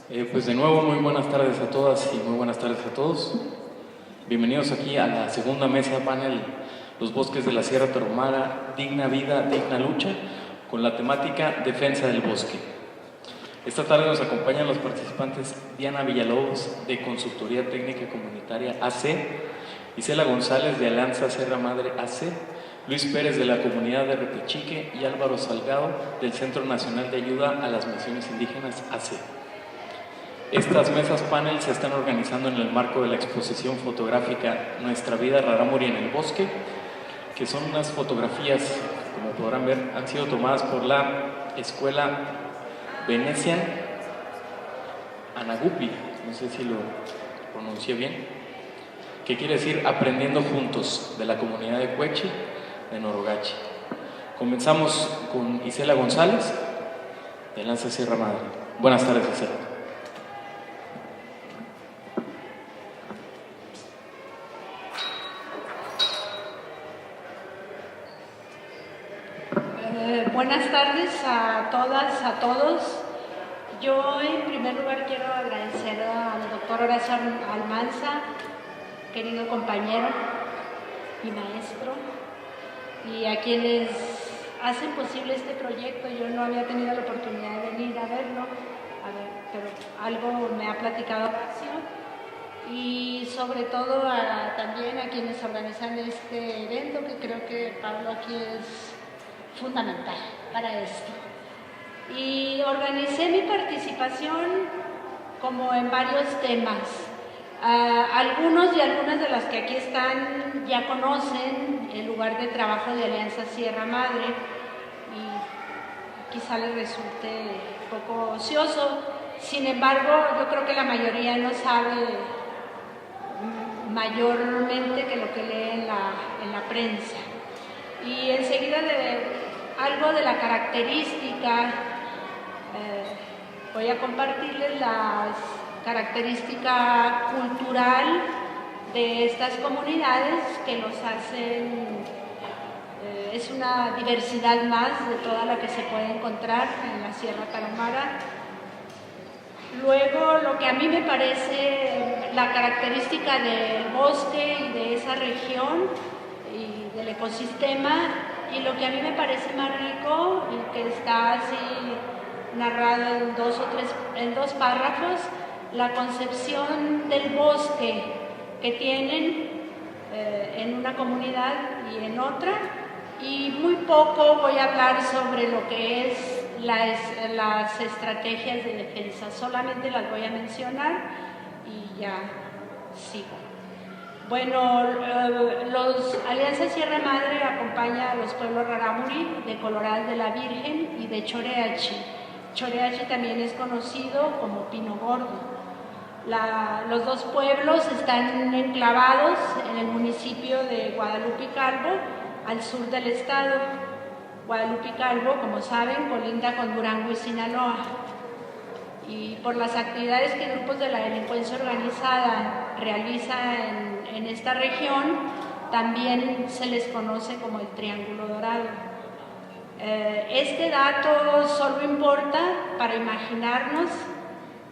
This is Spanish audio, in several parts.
Pues de nuevo, muy buenas tardes a todas y muy buenas tardes a todos. Bienvenidos aquí a la segunda mesa panel Los bosques de la Sierra Tarahumara, digna vida, digna lucha, con la temática Defensa del bosque. Esta tarde nos acompañan los participantes Diana Villalobos, de Consultoría Técnica Comunitaria AC, Isela González, de Alianza Sierra Madre AC, Luis Pérez, de la Comunidad de Repechique, y Álvaro Salgado, del Centro Nacional de Ayuda a las Naciones Indígenas AC. Estas mesas panel se están organizando en el marco de la exposición fotográfica Nuestra vida rarámuri en el bosque, que son unas fotografías, como podrán ver, han sido tomadas por la Escuela Venecian Anagupi, no sé si lo pronuncié bien, que quiere decir Aprendiendo Juntos, de la comunidad de Cuechi, de Norogachi. Comenzamos con Isela González, de Alianza Sierra Madre. Buenas tardes, Isela. Buenas tardes a todas, a todos. Yo en primer lugar quiero agradecer al doctor Horacio Almanza, querido compañero y maestro, y a quienes hacen posible este proyecto. Yo no había tenido la oportunidad de venir a verlo, pero algo me ha platicado Horacio, y sobre todo también a quienes organizan este evento, que creo que Pablo aquí es fundamental para esto. Y organicé mi participación como en varios temas. Algunos y algunas de las que aquí están ya conocen el lugar de trabajo de Alianza Sierra Madre y quizá les resulte un poco ocioso. Sin embargo, yo creo que la mayoría no sabe mayormente que lo que lee en la prensa. Y enseguida algo de la característica, voy a compartirles la característica cultural de estas comunidades que los hacen, es una diversidad más de toda la que se puede encontrar en la Sierra Tarahumara. Luego, lo que a mí me parece la característica del bosque y de esa región y del ecosistema, y lo que a mí me parece más rico y que está así narrado en dos párrafos, la concepción del bosque que tienen en una comunidad y en otra, y muy poco voy a hablar sobre lo que es las estrategias de defensa, solamente las voy a mencionar y ya sigo. Bueno, Alianza Sierra Madre acompaña a los pueblos rarámuri de Coloradas de la Virgen y de Choreachi. Choreachi también es conocido como Pino Gordo. Los dos pueblos están enclavados en el municipio de Guadalupe Calvo, al sur del estado. Guadalupe Calvo, como saben, colinda con Durango y Sinaloa. Y por las actividades que grupos de la delincuencia organizada realizan en esta región, también se les conoce como el Triángulo Dorado. Este dato solo importa para imaginarnos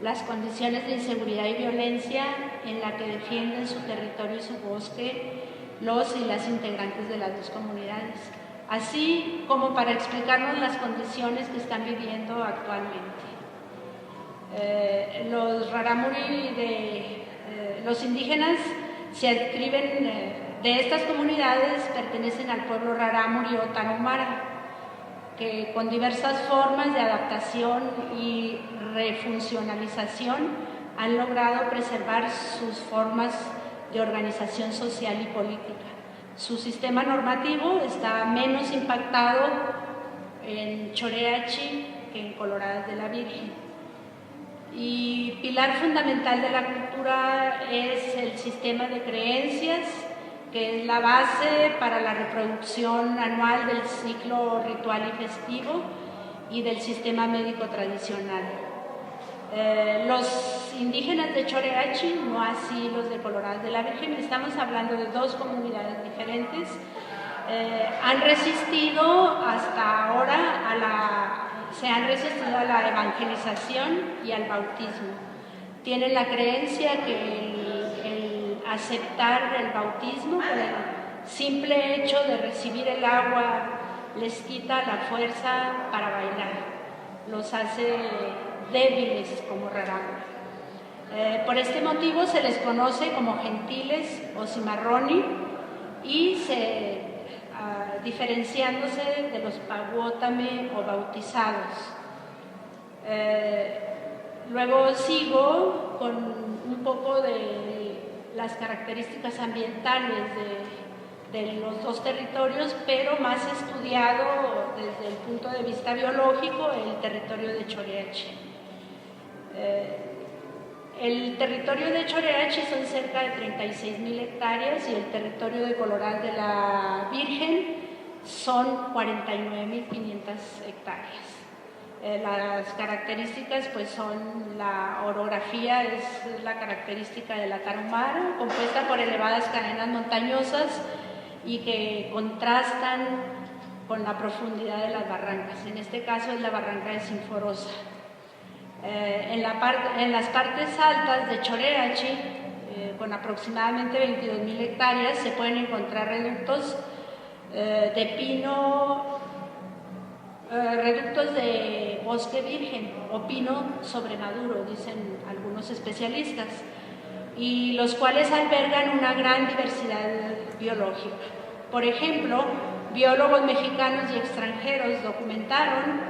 las condiciones de inseguridad y violencia en la que defienden su territorio y su bosque los y las integrantes de las dos comunidades, así como para explicarnos las condiciones que están viviendo actualmente. Los rarámuri, los indígenas se adscriben de estas comunidades, pertenecen al pueblo rarámuri o tarahumara, que con diversas formas de adaptación y refuncionalización han logrado preservar sus formas de organización social y política. Su sistema normativo está menos impactado en Choreachi que en Coloradas de la Virgen. Y pilar fundamental de la cultura es el sistema de creencias, que es la base para la reproducción anual del ciclo ritual y festivo y del sistema médico tradicional. Los indígenas de Choreachi, no así los de Coloradas de la Virgen, estamos hablando de dos comunidades diferentes, han resistido hasta ahora a la se han resistido a la evangelización y al bautismo. Tienen la creencia que el aceptar el bautismo, por el simple hecho de recibir el agua, les quita la fuerza para bailar, los hace débiles como rarámuri. Por este motivo se les conoce como gentiles o cimarroni y diferenciándose de los paguótame o bautizados. Luego sigo con un poco de las características ambientales de los dos territorios, pero más estudiado desde el punto de vista biológico, el territorio de Choreachi. El territorio de Choreachi son cerca de 36,000 hectáreas y el territorio de Coloral de la Virgen son 49,500 hectáreas. Las características pues son la orografía, es la característica de la Tarahumara, compuesta por elevadas cadenas montañosas y que contrastan con la profundidad de las barrancas. En este caso es la barranca de Sinforosa. En las partes altas de Choreachi, con aproximadamente 22,000 hectáreas, se pueden encontrar reductos de pino, reductos de bosque virgen o pino sobremaduro, dicen algunos especialistas, y los cuales albergan una gran diversidad biológica. Por ejemplo, biólogos mexicanos y extranjeros documentaron,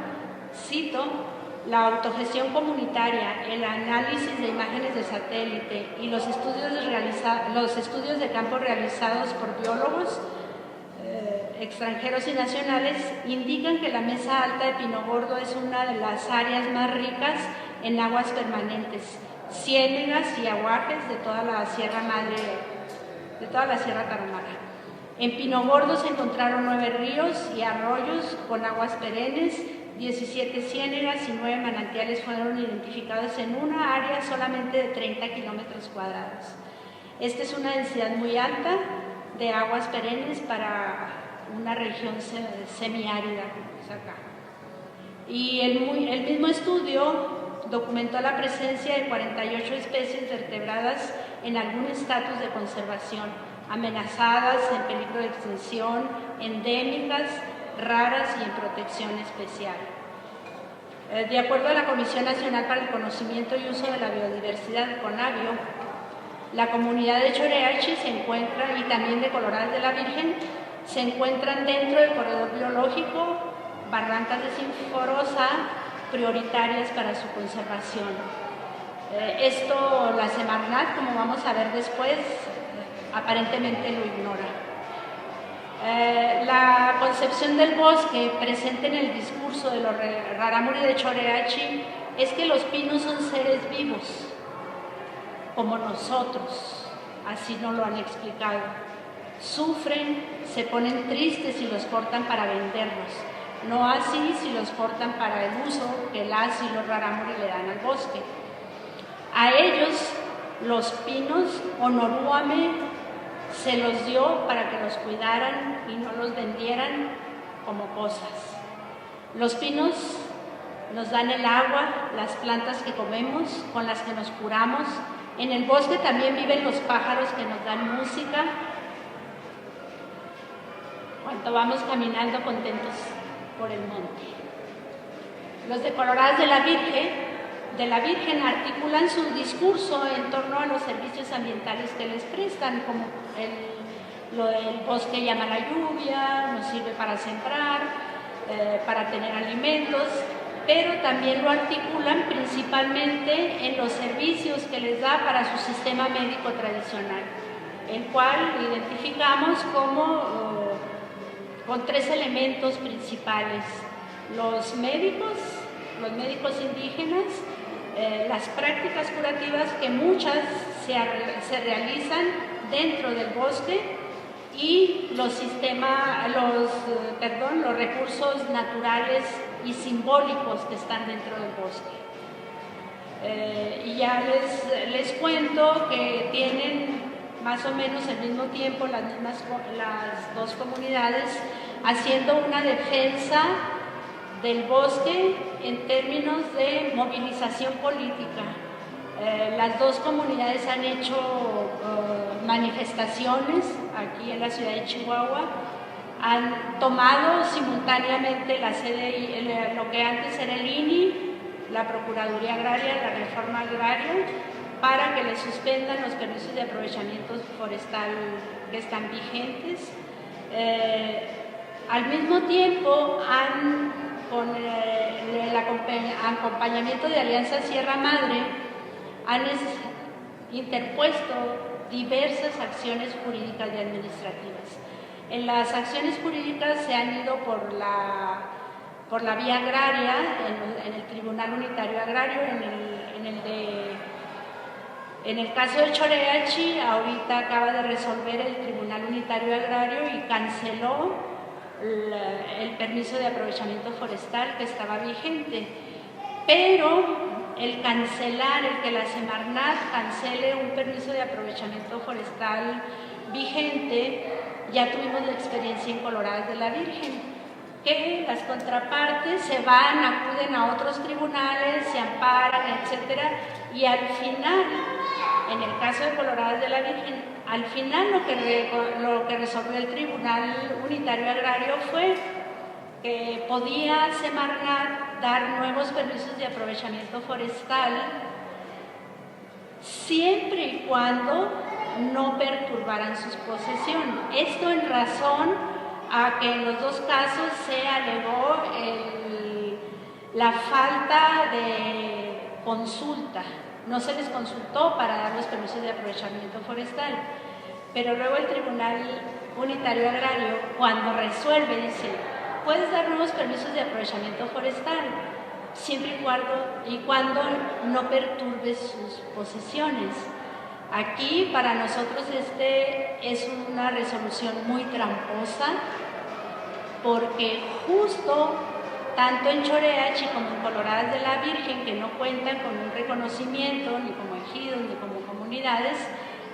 cito, la autogestión comunitaria, el análisis de imágenes de satélite y los estudios de campo realizados por biólogos extranjeros y nacionales indican que la mesa alta de Pino Gordo es una de las áreas más ricas en aguas permanentes, ciénegas y aguajes de toda la Sierra Tarahumara. En Pino Gordo se encontraron 9 ríos y arroyos con aguas perennes, 17 ciénegas y 9 manantiales fueron identificados en una área solamente de 30 kilómetros cuadrados. Esta es una densidad muy alta de aguas perennes para una región semiárida como es acá. Y el mismo estudio documentó la presencia de 48 especies vertebradas en algún estatus de conservación, amenazadas, en peligro de extinción, endémicas, raras y en protección especial. De acuerdo a la Comisión Nacional para el Conocimiento y Uso de la Biodiversidad, CONABIO, la comunidad de Choreachi se encuentra, y también de Coloral de la Virgen, se encuentran dentro del corredor biológico barrancas de Sinforosa prioritarias para su conservación. Esto la Semarnat, como vamos a ver después, aparentemente lo ignora. La concepción del bosque presente en el discurso de los rarámuri de Choreachi es que los pinos son seres vivos, como nosotros, así nos lo han explicado. Sufren, se ponen tristes si los cortan para venderlos, no así si los cortan para el uso que las y los rarámuri le dan al bosque. A ellos, los pinos, Onoruame se los dio para que los cuidaran y no los vendieran como cosas. Los pinos nos dan el agua, las plantas que comemos, con las que nos curamos. En el bosque también viven los pájaros que nos dan música. Cuando vamos caminando contentos por el monte. Los de Coloradas de la Virgen articulan su discurso en torno a los servicios ambientales que les prestan, como lo del bosque llama la lluvia, nos sirve para sembrar, para tener alimentos, pero también lo articulan principalmente en los servicios que les da para su sistema médico tradicional, el cual identificamos con 3 elementos principales: los médicos indígenas, las prácticas curativas, que muchas se realizan dentro del bosque, y los recursos naturales y simbólicos que están dentro del bosque. Y ya les cuento que tienen más o menos al mismo tiempo las dos comunidades haciendo una defensa del bosque en términos de movilización política. Las dos comunidades han hecho manifestaciones aquí en la ciudad de Chihuahua, han tomado simultáneamente la sede, lo que antes era el INI, la Procuraduría Agraria, la Reforma Agraria, para que le suspendan los permisos de aprovechamiento forestal que están vigentes. Al mismo tiempo, con el acompañamiento de Alianza Sierra Madre, han interpuesto diversas acciones jurídicas y administrativas. En las acciones jurídicas se han ido por la vía agraria, en el Tribunal Unitario Agrario, en el caso de Choreachi, ahorita acaba de resolver el Tribunal Unitario Agrario y canceló el permiso de aprovechamiento forestal que estaba vigente. Pero el que la Semarnat cancele un permiso de aprovechamiento forestal vigente, ya tuvimos la experiencia en Coloradas de la Virgen, que las contrapartes se van, acuden a otros tribunales, se amparan, etcétera, y al final, en el caso de Coloradas de la Virgen, al final lo que resolvió el Tribunal Unitario Agrario fue que podía Semarnat dar nuevos permisos de aprovechamiento forestal siempre y cuando no perturbaran sus posesiones. Esto en razón a que en los dos casos se alegó la falta de consulta. No se les consultó para dar los permisos de aprovechamiento forestal. Pero luego el Tribunal Unitario Agrario, cuando resuelve, dice: puedes dar nuevos permisos de aprovechamiento forestal, siempre y cuando no perturbes sus posesiones. Aquí, para nosotros, es una resolución muy tramposa, porque justo tanto en Choreachi como en Coloradas de la Virgen, que no cuentan con un reconocimiento ni como ejidos ni como comunidades,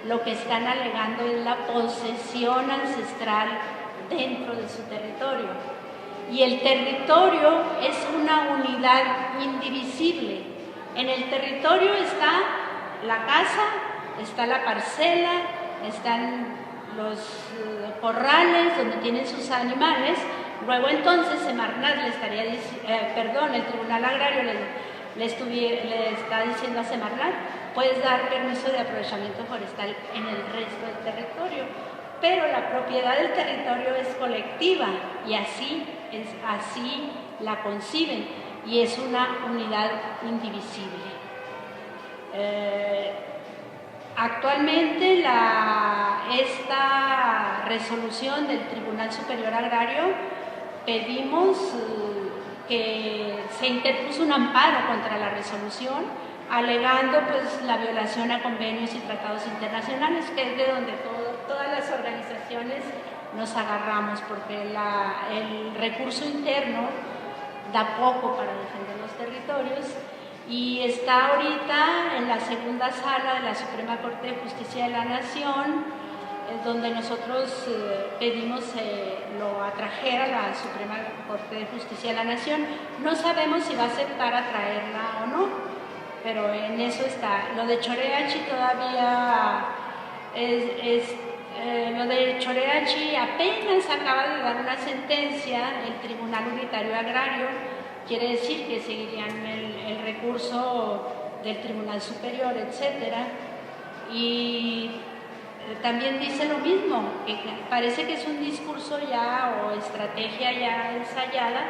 lo que están alegando es la posesión ancestral dentro de su territorio. Y el territorio es una unidad indivisible. En el territorio está la casa, está la parcela, están los corrales donde tienen sus animales. Luego entonces Semarnat el Tribunal Agrario le está diciendo a Semarnat: puedes dar permiso de aprovechamiento forestal en el resto del territorio, pero la propiedad del territorio es colectiva y así la conciben, y es una unidad indivisible. Actualmente esta resolución del Tribunal Superior Agrario, pedimos que se interpuso un amparo contra la resolución, alegando pues la violación a convenios y tratados internacionales, que es de donde todas las organizaciones nos agarramos, porque el recurso interno da poco para defender los territorios, y está ahorita en la segunda sala de la Suprema Corte de Justicia de la Nación, donde nosotros pedimos lo atrajera a la Suprema Corte de Justicia de la Nación. No sabemos si va a aceptar atraerla o no, pero en eso está. Lo de Choreachi todavía lo de Choreachi apenas acaba de dar una sentencia el Tribunal Unitario Agrario, quiere decir que seguirían el recurso del Tribunal Superior, etcétera, y también dice lo mismo, que parece que es un discurso ya o estrategia ya ensayada.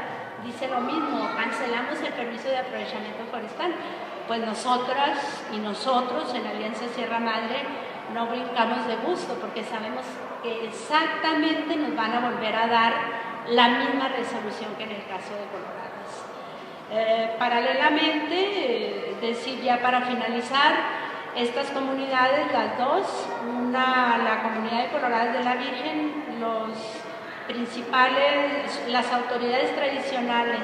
Dice lo mismo: cancelamos el permiso de aprovechamiento forestal. Pues nosotras y nosotros en Alianza Sierra Madre no brincamos de gusto, porque sabemos que exactamente nos van a volver a dar la misma resolución que en el caso de Coloradas. Paralelamente, decir ya para finalizar, estas comunidades, las dos, la comunidad de Coloradas de la Virgen, las autoridades tradicionales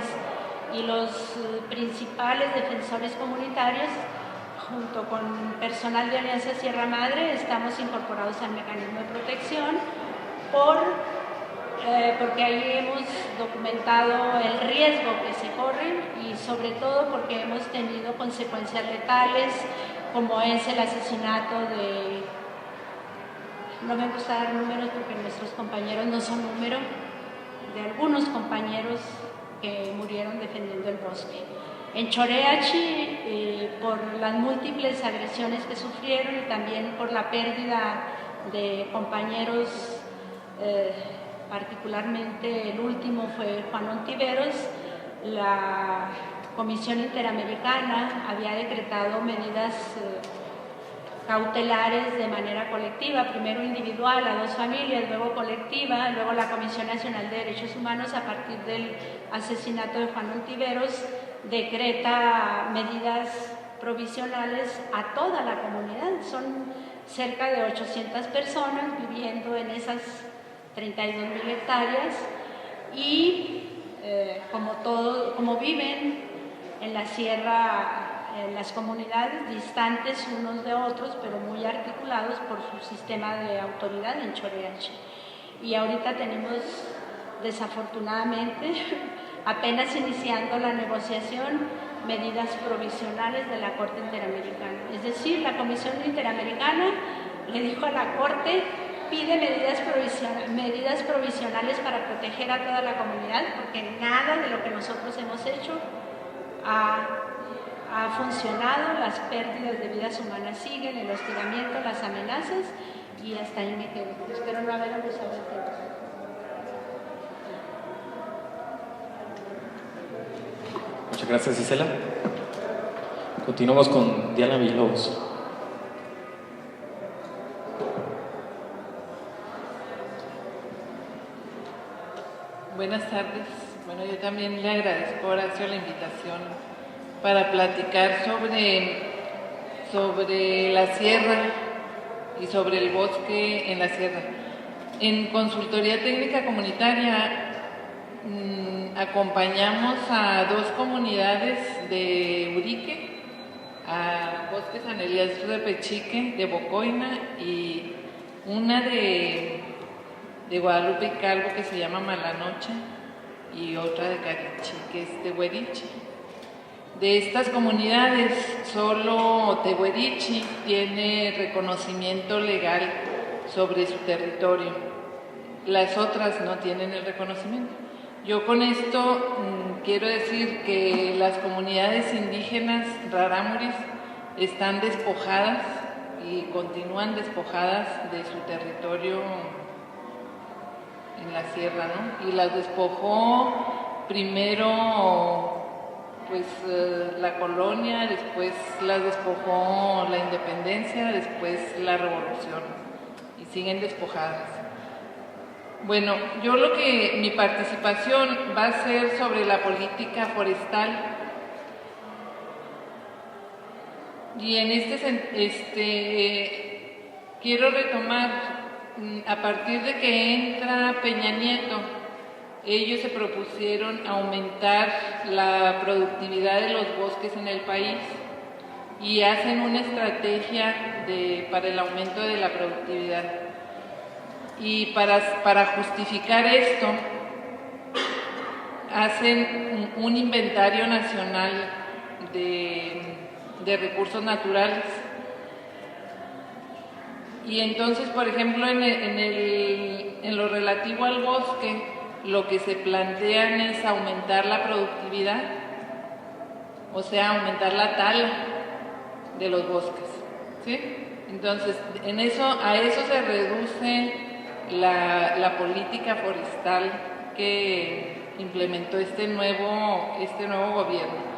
y los principales defensores comunitarios, junto con personal de Alianza Sierra Madre, estamos incorporados al mecanismo de protección por porque ahí hemos documentado el riesgo que se corre y sobre todo porque hemos tenido consecuencias letales, como es el asesinato de, no me gusta dar números porque nuestros compañeros no son número, de algunos compañeros que murieron defendiendo el bosque. En Choreachi, por las múltiples agresiones que sufrieron y también por la pérdida de compañeros, particularmente el último fue Juan Ontiveros, la Comisión Interamericana había decretado medidas cautelares de manera colectiva, primero individual a 2 familias, luego colectiva, luego la Comisión Nacional de Derechos Humanos, a partir del asesinato de Juan Ontiveros, decreta medidas provisionales a toda la comunidad. Son cerca de 800 personas viviendo en esas 32.000 hectáreas y como viven en la sierra, en las comunidades distantes unos de otros, pero muy articulados por su sistema de autoridad en Choreachi. Y ahorita tenemos, desafortunadamente, apenas iniciando la negociación, medidas provisionales de la Corte Interamericana. Es decir, la Comisión Interamericana le dijo a la Corte, pide medidas provisionales para proteger a toda la comunidad, porque nada de lo que nosotros hemos hecho ha funcionado, las pérdidas de vidas humanas siguen, el hostigamiento, las amenazas, y hasta ahí me quedo. Espero no haber abusado del tiempo. Muchas gracias, Isela. Continuamos con Diana Villalobos. Buenas tardes. Bueno, yo también le agradezco a Horacio la invitación para platicar sobre la sierra y sobre el bosque en la sierra. En Consultoría Técnica Comunitaria acompañamos a 2 comunidades de Urique, a Bosque San Elías de Pechique, de Bocoina, y una de Guadalupe y Calvo que se llama Malanoche, y otra de Carichi, que es Tehuerichi. De estas comunidades, solo Tehuerichi tiene reconocimiento legal sobre su territorio. Las otras no tienen el reconocimiento. Yo con esto quiero decir que las comunidades indígenas rarámuris están despojadas y continúan despojadas de su territorio en la sierra, ¿no? Y las despojó primero pues la colonia, después las despojó la independencia, después la revolución, y siguen despojadas. Bueno, mi participación va a ser sobre la política forestal, y en quiero retomar a partir de que entra Peña Nieto. Ellos se propusieron aumentar la productividad de los bosques en el país y hacen una estrategia para el aumento de la productividad. Y para justificar esto, hacen un inventario nacional de recursos naturales. Y entonces, por ejemplo, en lo relativo al bosque, lo que se plantean es aumentar la productividad, o sea, aumentar la tala de los bosques, ¿sí? Entonces, a eso se reduce la política forestal que implementó este nuevo gobierno.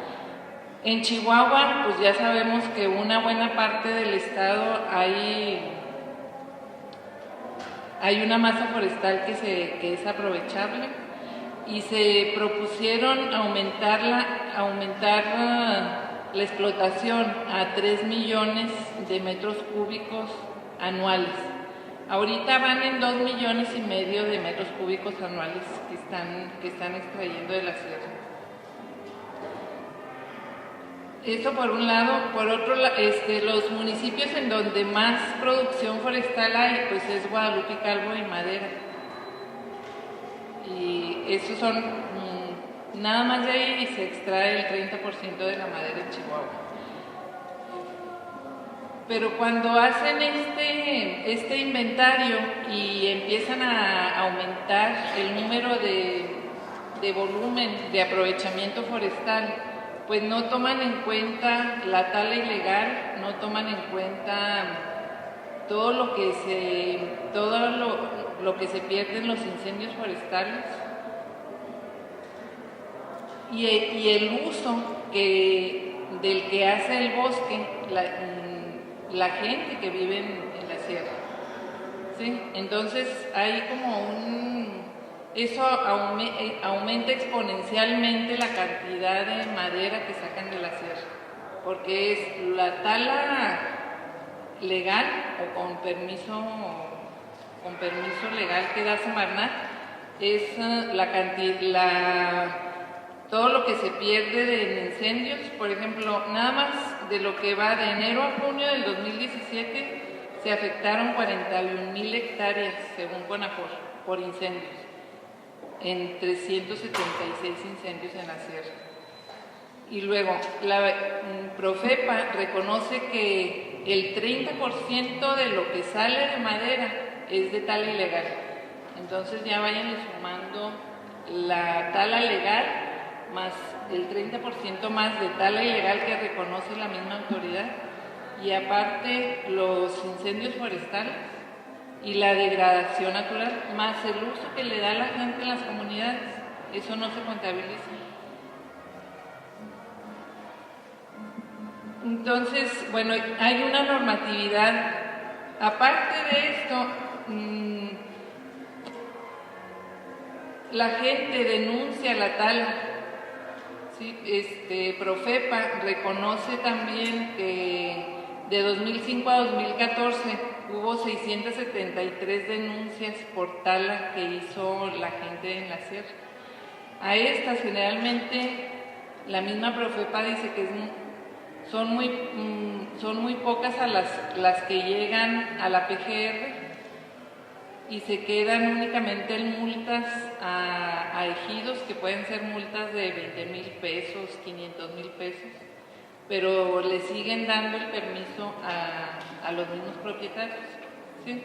En Chihuahua, pues ya sabemos que una buena parte del estado hay una masa forestal que es aprovechable, y se propusieron aumentar la explotación a 3 millones de metros cúbicos anuales. Ahorita van en 2,5 millones de metros cúbicos anuales que están extrayendo de la sierra. Eso por un lado. Por otro, los municipios en donde más producción forestal hay, pues es Guadalupe, Calvo y Madera. Y esos son, nada más de ahí se extrae el 30% de la madera en Chihuahua. Pero cuando hacen este inventario y empiezan a aumentar el número de volumen de aprovechamiento forestal, pues no toman en cuenta la tala ilegal, no toman en cuenta todo lo que se pierde en los incendios forestales y el uso del que hace el bosque la gente que vive en la sierra, ¿sí? Entonces hay como eso aumenta exponencialmente la cantidad de madera que sacan de la sierra, porque es la tala legal o con permiso legal que da Semarnat, es todo lo que se pierde en incendios. Por ejemplo, nada más de lo que va de enero a junio del 2017 se afectaron 41,000 hectáreas, según CONAFOR, por incendios, en 376 incendios en la sierra. Y luego, la Profepa reconoce que el 30% de lo que sale de madera es de tala ilegal. Entonces ya vayan sumando la tala legal más el 30% más de tala ilegal que reconoce la misma autoridad, y aparte los incendios forestales y la degradación natural, más el uso que le da la gente en las comunidades, eso no se contabiliza. Entonces, bueno, hay una normatividad. Aparte de esto, la gente denuncia la tala. Sí, Profepa reconoce también que de 2005 a 2014 hubo 673 denuncias por tala que hizo la gente en la sierra. A estas generalmente la misma Profepa dice que son muy pocas a las que llegan a la PGR, y se quedan únicamente en multas a ejidos, que pueden ser multas de 20,000 pesos, 500,000 pesos, pero le siguen dando el permiso a los mismos propietarios, ¿sí?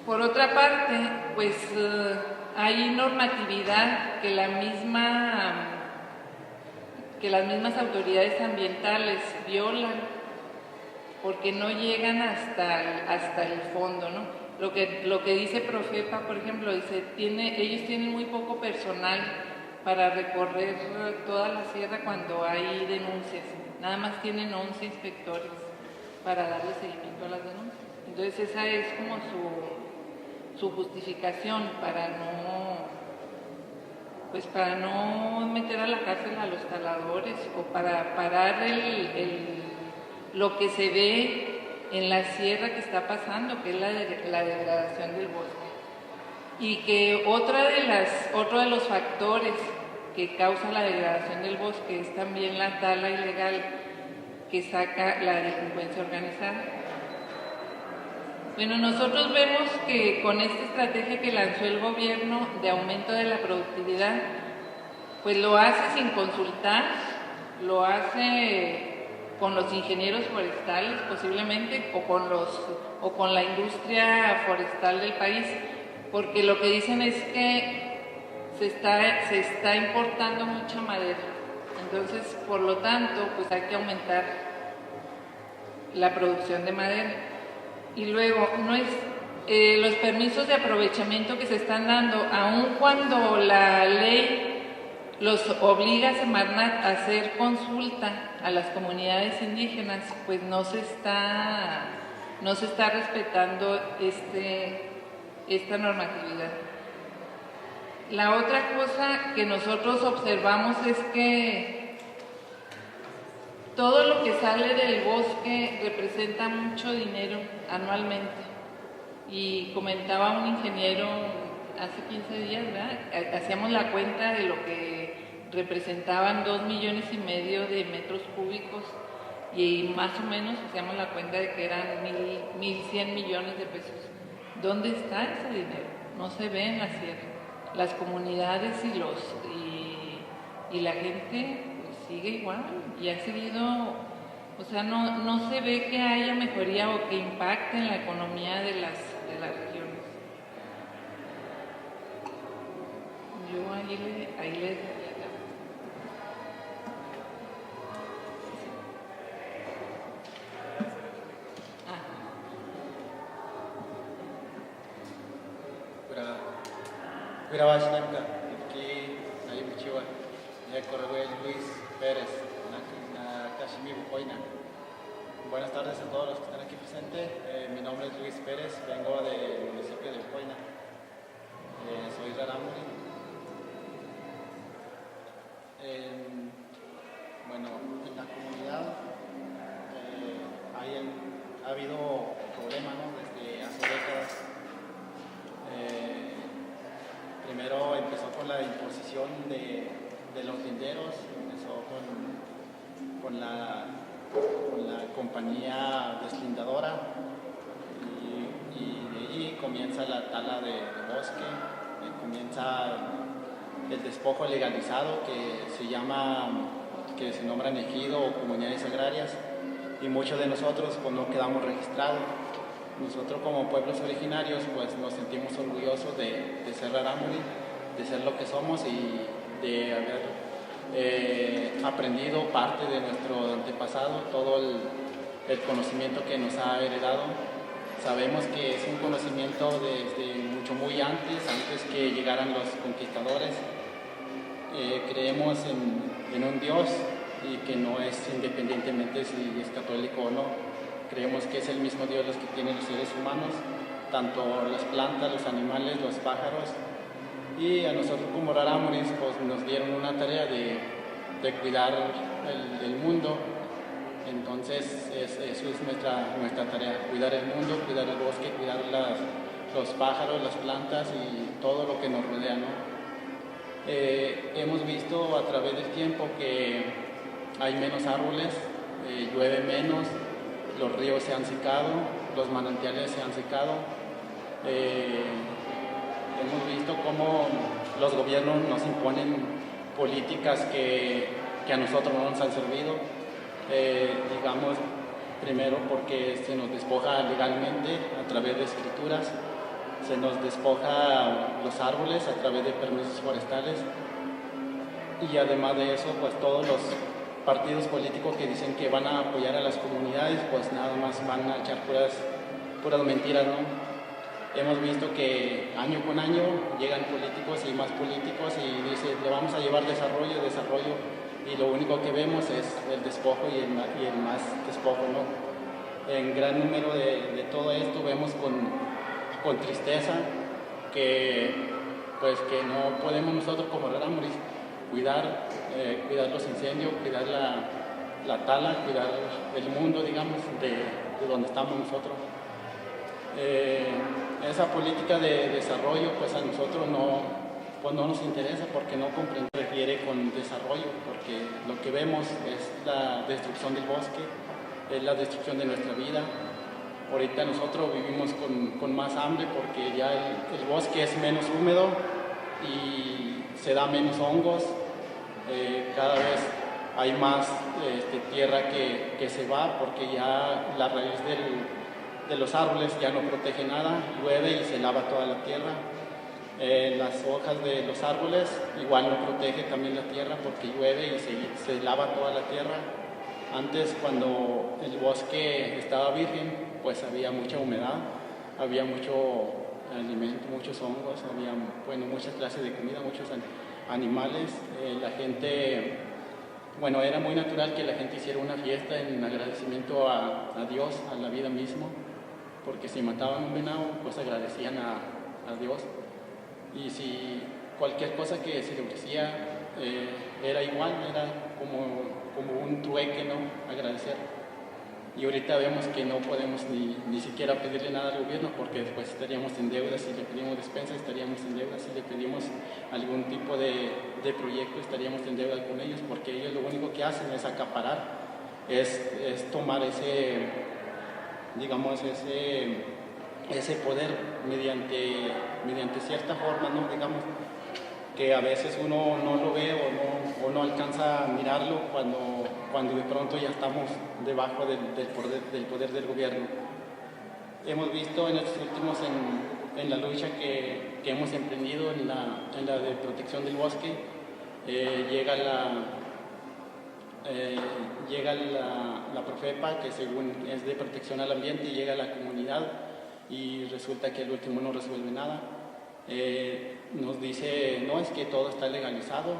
Por otra parte, pues hay normatividad que las mismas autoridades ambientales violan, porque no llegan hasta el fondo, ¿no? Lo que dice Profepa, por ejemplo, dice, ellos tienen muy poco personal para recorrer toda la sierra cuando hay denuncias. Nada más tienen 11 inspectores para darle seguimiento a las denuncias. Entonces esa es como su justificación para no meter a la cárcel a los taladores, o para parar lo que se ve en la sierra que está pasando, que es la degradación del bosque. Y que otro de los factores que causa la degradación del bosque es también la tala ilegal que saca la delincuencia organizada. Bueno, nosotros vemos que con esta estrategia que lanzó el gobierno de aumento de la productividad, pues lo hace sin consultar, lo hace con los ingenieros forestales posiblemente, o con la industria forestal del país, porque lo que dicen es que se está importando mucha madera. Entonces, por lo tanto, pues hay que aumentar la producción de madera. Y luego, los permisos de aprovechamiento que se están dando, aun cuando la ley los obliga a Semarnat a hacer consulta a las comunidades indígenas, pues no se está respetando esta normatividad. La otra cosa que nosotros observamos es que todo lo que sale del bosque representa mucho dinero anualmente. Y comentaba un ingeniero hace 15 días, ¿verdad? Hacíamos la cuenta de lo que representaban 2,5 millones de metros cúbicos, y más o menos hacíamos la cuenta de que eran 1,100 millones de pesos. ¿dónde está ese dinero? No se ve en la sierra. Las comunidades y la gente pues, sigue igual y ha seguido, o sea, no se ve que haya mejoría o que impacte en la economía de las regiones. Yo ahí le Grabashnamka, aquí hay Michiwa, ya corre Luis Pérez, Kashmir Boina. Buenas tardes a todos los que están aquí presentes. Mi nombre es Luis Pérez, vengo del municipio de Boina. Soy rarámuri. Bueno, en la comunidad ha habido problemas, ¿no? Desde hace décadas. Primero empezó con la imposición de los linderos, empezó con la compañía deslindadora y de ahí comienza la tala de bosque, comienza el despojo legalizado que se nombran ejido o comunidades agrarias, y muchos de nosotros pues no quedamos registrados. Nosotros como pueblos originarios pues nos sentimos orgullosos de ser rarámuri, de ser lo que somos y de haber aprendido parte de nuestro antepasado, todo el conocimiento que nos ha heredado. Sabemos que es un conocimiento desde muy antes que llegaran los conquistadores. Creemos en un Dios y que no es independientemente si es católico o no. Creemos que es el mismo Dios los que tienen los seres humanos, tanto las plantas, los animales, los pájaros. Y a nosotros como rarámuris pues, nos dieron una tarea de cuidar el mundo. Entonces eso es nuestra tarea, cuidar el mundo, cuidar el bosque, cuidar los pájaros, las plantas y todo lo que nos rodea, ¿no? Hemos visto a través del tiempo que hay menos árboles, llueve menos, los ríos se han secado, los manantiales se han secado. Hemos visto cómo los gobiernos nos imponen políticas que a nosotros no nos han servido. Digamos, primero porque se nos despoja legalmente a través de escrituras, se nos despoja los árboles a través de permisos forestales, y además de eso, pues todos los partidos políticos que dicen que van a apoyar a las comunidades, pues nada más van a echar puras mentiras, ¿no? Hemos visto que año con año llegan políticos y más políticos y dicen, le vamos a llevar desarrollo, y lo único que vemos es el despojo y el más despojo, ¿no? En gran número de todo esto vemos con tristeza que no podemos nosotros como rarámuris cuidar los incendios, cuidar la tala, cuidar el mundo, digamos, de donde estamos nosotros. Esa política de desarrollo, pues a nosotros no nos interesa porque no comprendemos qué refiere con desarrollo, porque lo que vemos es la destrucción del bosque, es la destrucción de nuestra vida. Ahorita nosotros vivimos con más hambre porque ya el bosque es menos húmedo y se da menos hongos. Cada vez hay más tierra que se va porque ya la raíz de los árboles ya no protege nada, llueve y se lava toda la tierra. Las hojas de los árboles igual no protege también la tierra porque llueve y se lava toda la tierra. Antes, cuando el bosque estaba virgen, pues había mucha humedad, había mucho alimento, muchos hongos, había muchas clases de comida, muchos animales. La gente, era muy natural que la gente hiciera una fiesta en agradecimiento a Dios, a la vida misma, porque si mataban un venado, pues agradecían a Dios. Y si cualquier cosa que se le ofrecía era igual, era como un trueque, ¿no? Agradecer. Y ahorita vemos que no podemos ni siquiera pedirle nada al gobierno porque después estaríamos en deuda. Si le pedimos despensa estaríamos en deuda, si le pedimos algún tipo de proyecto estaríamos en deuda con ellos, porque ellos lo único que hacen es acaparar, es tomar ese poder mediante cierta forma, ¿no? Digamos, que a veces uno no lo ve o no alcanza a mirarlo cuando de pronto ya estamos debajo del poder del gobierno. Hemos visto en estos últimos, en la lucha que hemos emprendido en la de protección del bosque, llega la Profepa, que según es de protección al ambiente, y llega a la comunidad y resulta que el último no resuelve nada. Nos dice, no, es que todo está legalizado,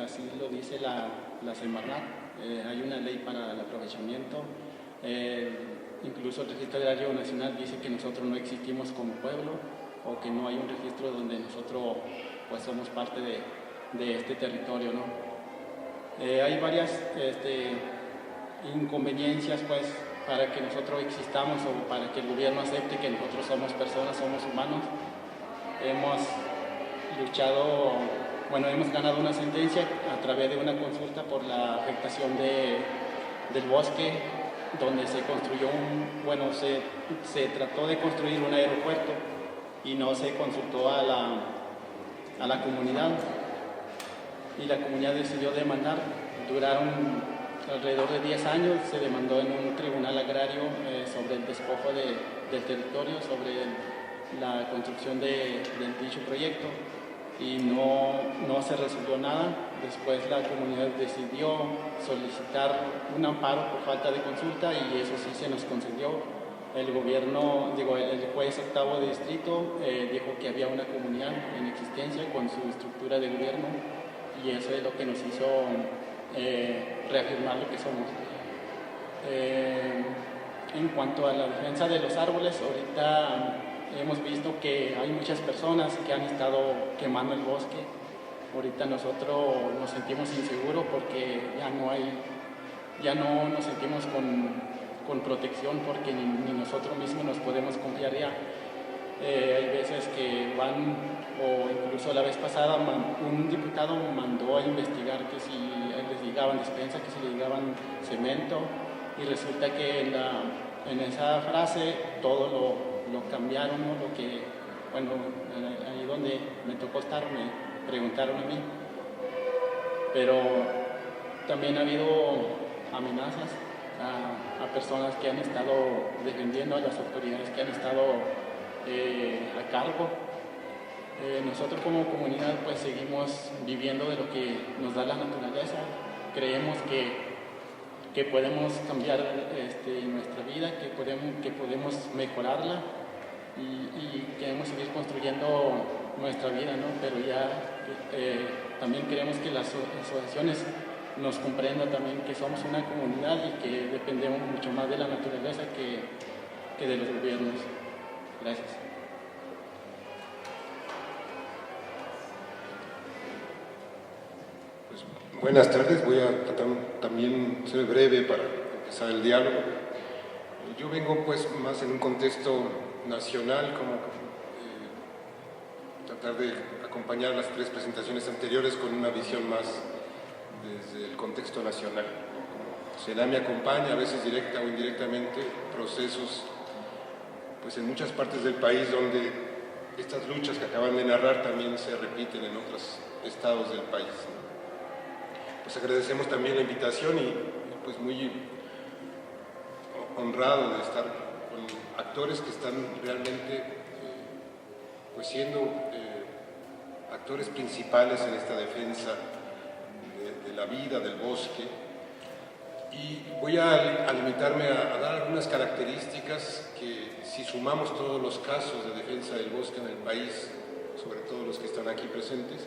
así lo dice la Semarnat, hay una ley para el aprovechamiento, incluso el Registro Agrario Nacional dice que nosotros no existimos como pueblo o que no hay un registro donde nosotros pues somos parte de este territorio, ¿no? Hay varias inconveniencias pues para que nosotros existamos o para que el gobierno acepte que nosotros somos personas, somos humanos. Hemos luchado, bueno, hemos ganado una sentencia a través de una consulta por la afectación del bosque, donde se construyó se trató de construir un aeropuerto y no se consultó a la comunidad, y la comunidad decidió demandar. Duraron alrededor de 10 años, se demandó en un tribunal agrario sobre el despojo del territorio, sobre la construcción del dicho proyecto, y no se resolvió nada. Después la comunidad decidió solicitar un amparo por falta de consulta y eso sí se nos concedió. El juez octavo de distrito dijo que había una comunidad en existencia con su estructura de gobierno, y eso es lo que nos hizo reafirmar lo que somos. En cuanto a la defensa de los árboles, ahorita hemos visto que hay muchas personas que han estado quemando el bosque. Ahorita nosotros nos sentimos inseguros porque ya no nos sentimos con protección, porque ni nosotros mismos nos podemos confiar ya. Hay veces que van, o incluso la vez pasada un diputado mandó a investigar que si les llegaban despensa, que si les llegaban cemento, y resulta que en esa frase todo lo cambiaron, ¿no? Ahí donde me tocó estar me preguntaron a mí, pero también ha habido amenazas a personas que han estado defendiendo, a las autoridades que han estado a cargo. Nosotros como comunidad pues seguimos viviendo de lo que nos da la naturaleza. Creemos que podemos cambiar nuestra vida, que podemos mejorarla, y queremos seguir construyendo nuestra vida, ¿no? Pero ya también queremos que las asociaciones nos comprendan también que somos una comunidad y que dependemos mucho más de la naturaleza que de los gobiernos. Gracias. Pues, buenas tardes, voy a tratar también ser breve para empezar el diálogo. Yo vengo pues más en un contexto nacional, como tratar de acompañar las tres presentaciones anteriores con una visión más desde el contexto nacional. SENA me acompaña, a veces directa o indirectamente, procesos pues en muchas partes del país donde estas luchas que acaban de narrar también se repiten en otros estados del país. Pues agradecemos también la invitación y pues muy honrado de estar con actores que están realmente pues siendo actores principales en esta defensa de la vida, del bosque. Y voy a limitarme a dar algunas características que, si sumamos todos los casos de defensa del bosque en el país, sobre todo los que están aquí presentes,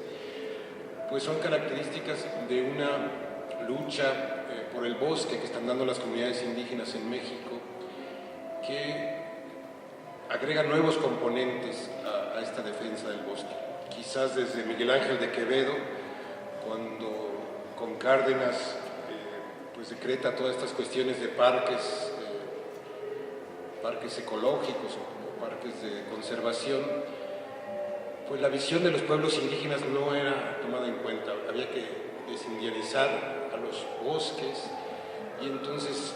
pues son características de una lucha por el bosque que están dando las comunidades indígenas en México, que agrega nuevos componentes a esta defensa del bosque. Quizás desde Miguel Ángel de Quevedo, cuando con Cárdenas pues decreta todas estas cuestiones de parques ecológicos o parques de conservación, pues la visión de los pueblos indígenas no era tomada en cuenta. Había que desindianizar a los bosques, y entonces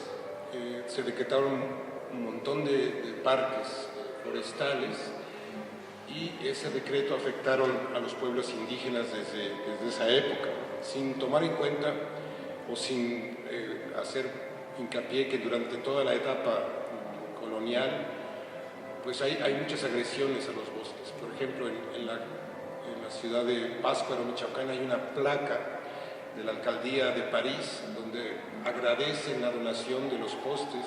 se decretaron un montón de parques forestales, y ese decreto afectaron a los pueblos indígenas desde esa época, sin tomar en cuenta o sin hacer hincapié que durante toda la etapa colonial pues hay muchas agresiones a los bosques. Por ejemplo, en la ciudad de Pátzcuaro, Michoacán, hay una placa de la alcaldía de París donde agradecen la donación de los postes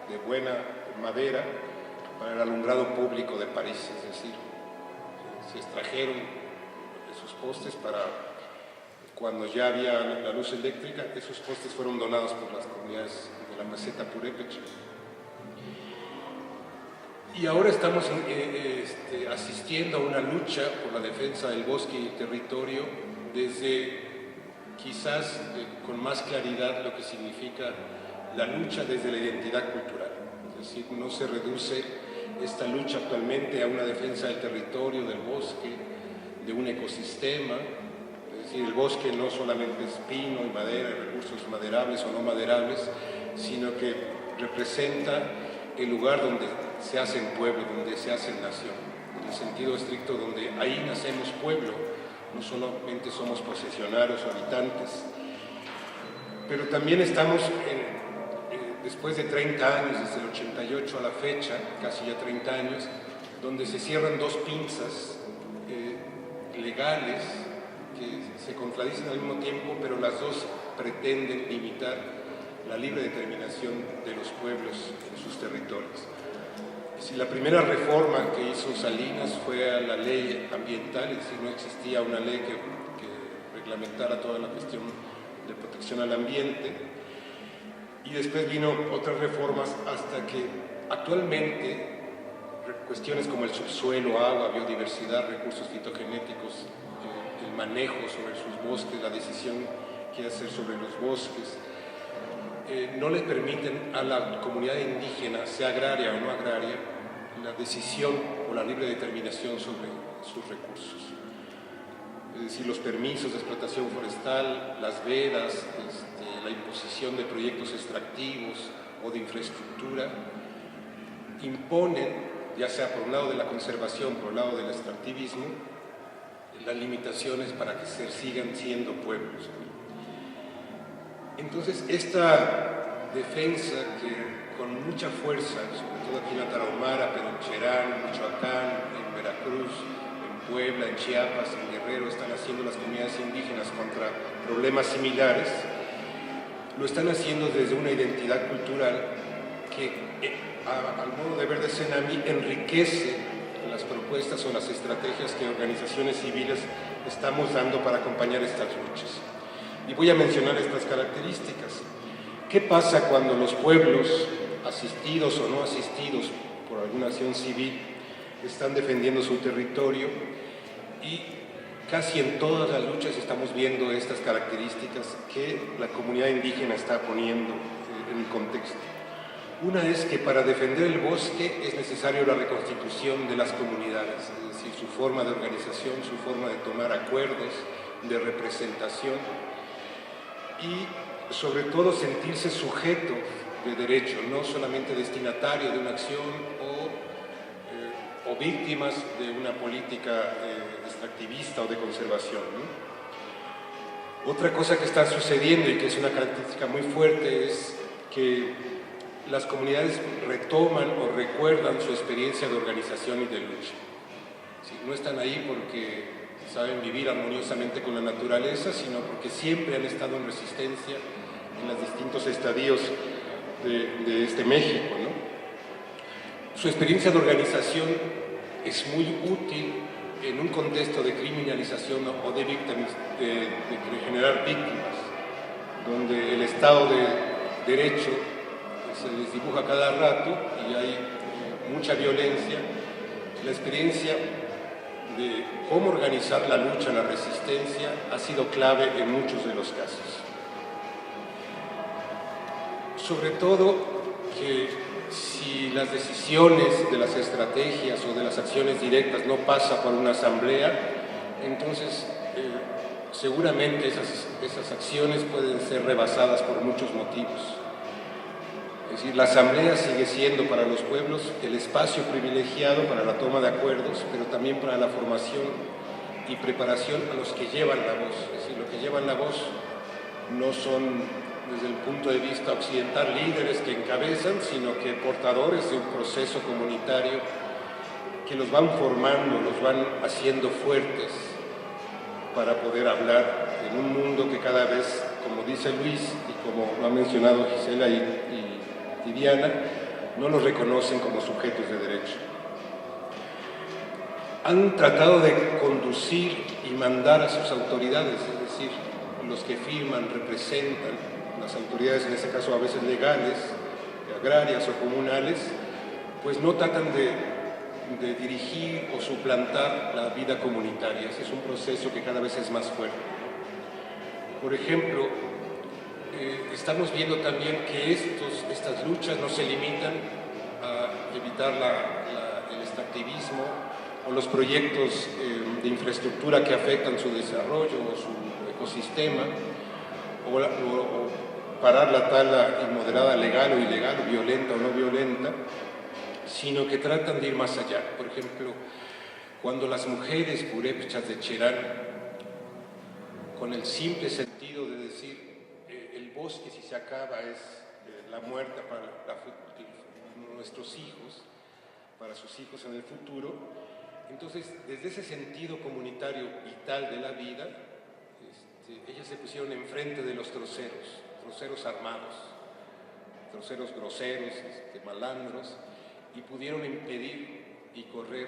de buena madera para el alumbrado público de París, es decir, se extrajeron esos postes para cuando ya había la luz eléctrica. Esos postes fueron donados por las comunidades de la meseta purépecha. Y ahora estamos asistiendo a una lucha por la defensa del bosque y el territorio desde quizás con más claridad lo que significa la lucha desde la identidad cultural. Es decir, no se reduce esta lucha actualmente a una defensa del territorio, del bosque, de un ecosistema. Es decir, el bosque no solamente es pino y madera, recursos maderables o no maderables, sino que representa el lugar donde se hacen pueblo, donde se hacen nación, en el sentido estricto donde ahí nacemos pueblo, no solamente somos posesionarios o habitantes, pero también estamos después de 30 años, desde el 88 a la fecha, casi ya 30 años, donde se cierran dos pinzas legales que se contradicen al mismo tiempo, pero las dos pretenden limitar la libre determinación de los pueblos en sus territorios. Si la primera reforma que hizo Salinas fue a la ley ambiental, es decir, no existía una ley que reglamentara toda la cuestión de protección al ambiente, y después vino otras reformas hasta que actualmente cuestiones como el subsuelo, agua, biodiversidad, recursos fitogenéticos, el manejo sobre sus bosques, la decisión que hacer sobre los bosques, no les permiten a la comunidad indígena, sea agraria o no agraria, la decisión o la libre determinación sobre sus recursos. Es decir, los permisos de explotación forestal, las vedas, la imposición de proyectos extractivos o de infraestructura, imponen, ya sea por un lado de la conservación, por el lado del extractivismo, las limitaciones para que sigan siendo pueblos. Entonces, esta defensa que con mucha fuerza, sobre todo aquí en la Tarahumara, pero en Cherán, en Michoacán, en Veracruz, en Puebla, en Chiapas, en Guerrero, están haciendo las comunidades indígenas contra problemas similares, lo están haciendo desde una identidad cultural que, al modo de ver de Cenami, enriquece las propuestas o las estrategias que organizaciones civiles estamos dando para acompañar estas luchas. Y voy a mencionar estas características. ¿Qué pasa cuando los pueblos, asistidos o no asistidos por alguna acción civil, están defendiendo su territorio? Y casi en todas las luchas estamos viendo estas características que la comunidad indígena está poniendo en el contexto. Una es que para defender el bosque es necesario la reconstitución de las comunidades, es decir, su forma de organización, su forma de tomar acuerdos, de representación, y sobre todo sentirse sujeto de derecho, no solamente destinatario de una acción o víctimas de una política extractivista o de conservación, ¿no? Otra cosa que está sucediendo y que es una característica muy fuerte es que las comunidades retoman o recuerdan su experiencia de organización y de lucha. ¿Sí? No están ahí porque saben vivir armoniosamente con la naturaleza, sino porque siempre han estado en resistencia en los distintos estadios de este México, ¿no? Su experiencia de organización es muy útil en un contexto de criminalización o de generar víctimas, donde el Estado de Derecho se desdibuja cada rato y hay mucha violencia. La experiencia de cómo organizar la lucha, la resistencia, ha sido clave en muchos de los casos. Sobre todo que si las decisiones de las estrategias o de las acciones directas no pasan por una asamblea, entonces seguramente esas acciones pueden ser rebasadas por muchos motivos. Es decir, la asamblea sigue siendo para los pueblos el espacio privilegiado para la toma de acuerdos, pero también para la formación y preparación a los que llevan la voz. Es decir, los que llevan la voz no son, desde el punto de vista occidental, líderes que encabezan, sino que portadores de un proceso comunitario que los van formando, los van haciendo fuertes para poder hablar en un mundo que cada vez, como dice Luis y como lo han mencionado Gisela y Diana, no los reconocen como sujetos de derecho. Han tratado de conducir y mandar a sus autoridades, es decir, los que firman, representan, las autoridades en este caso a veces legales, agrarias o comunales, pues no tratan de dirigir o suplantar la vida comunitaria. Ese es un proceso que cada vez es más fuerte. Por ejemplo, estamos viendo también que estas luchas no se limitan a evitar el extractivismo o los proyectos de infraestructura que afectan su desarrollo o su ecosistema, o parar la tala inmoderada legal o ilegal, violenta o no violenta, sino que tratan de ir más allá. Por ejemplo, cuando las mujeres purépechas de Cherán, con el simple sentido de decir el bosque si se acaba es la muerte para nuestros hijos, para sus hijos en el futuro, entonces desde ese sentido comunitario vital de la vida, ellas se pusieron enfrente de los troceros armados, troceros groseros, malandros, y pudieron impedir y correr.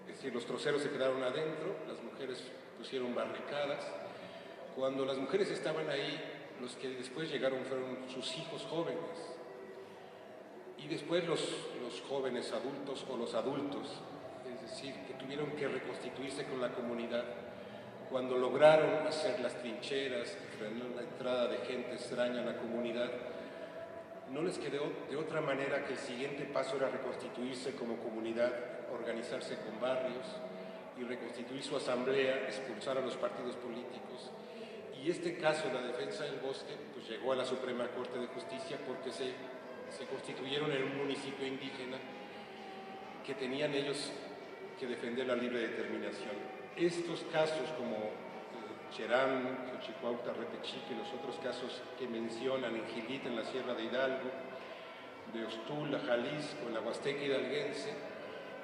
Es decir, los troceros se quedaron adentro, las mujeres pusieron barricadas. Cuando las mujeres estaban ahí, los que después llegaron fueron sus hijos jóvenes, y después los jóvenes adultos o los adultos, es decir, que tuvieron que reconstituirse con la comunidad. Cuando lograron hacer las trincheras, frenar la entrada de gente extraña a la comunidad, no les quedó de otra manera que el siguiente paso era reconstituirse como comunidad, organizarse con barrios y reconstituir su asamblea, expulsar a los partidos políticos. Y este caso, la defensa del bosque, pues llegó a la Suprema Corte de Justicia porque se constituyeron en un municipio indígena que tenían ellos que defender la libre determinación. Estos casos como Cherán, Xochicuautla, Repechique y los otros casos que mencionan en Gilita, en la Sierra de Hidalgo, de Ostula, Jalisco, en la Huasteca hidalguense,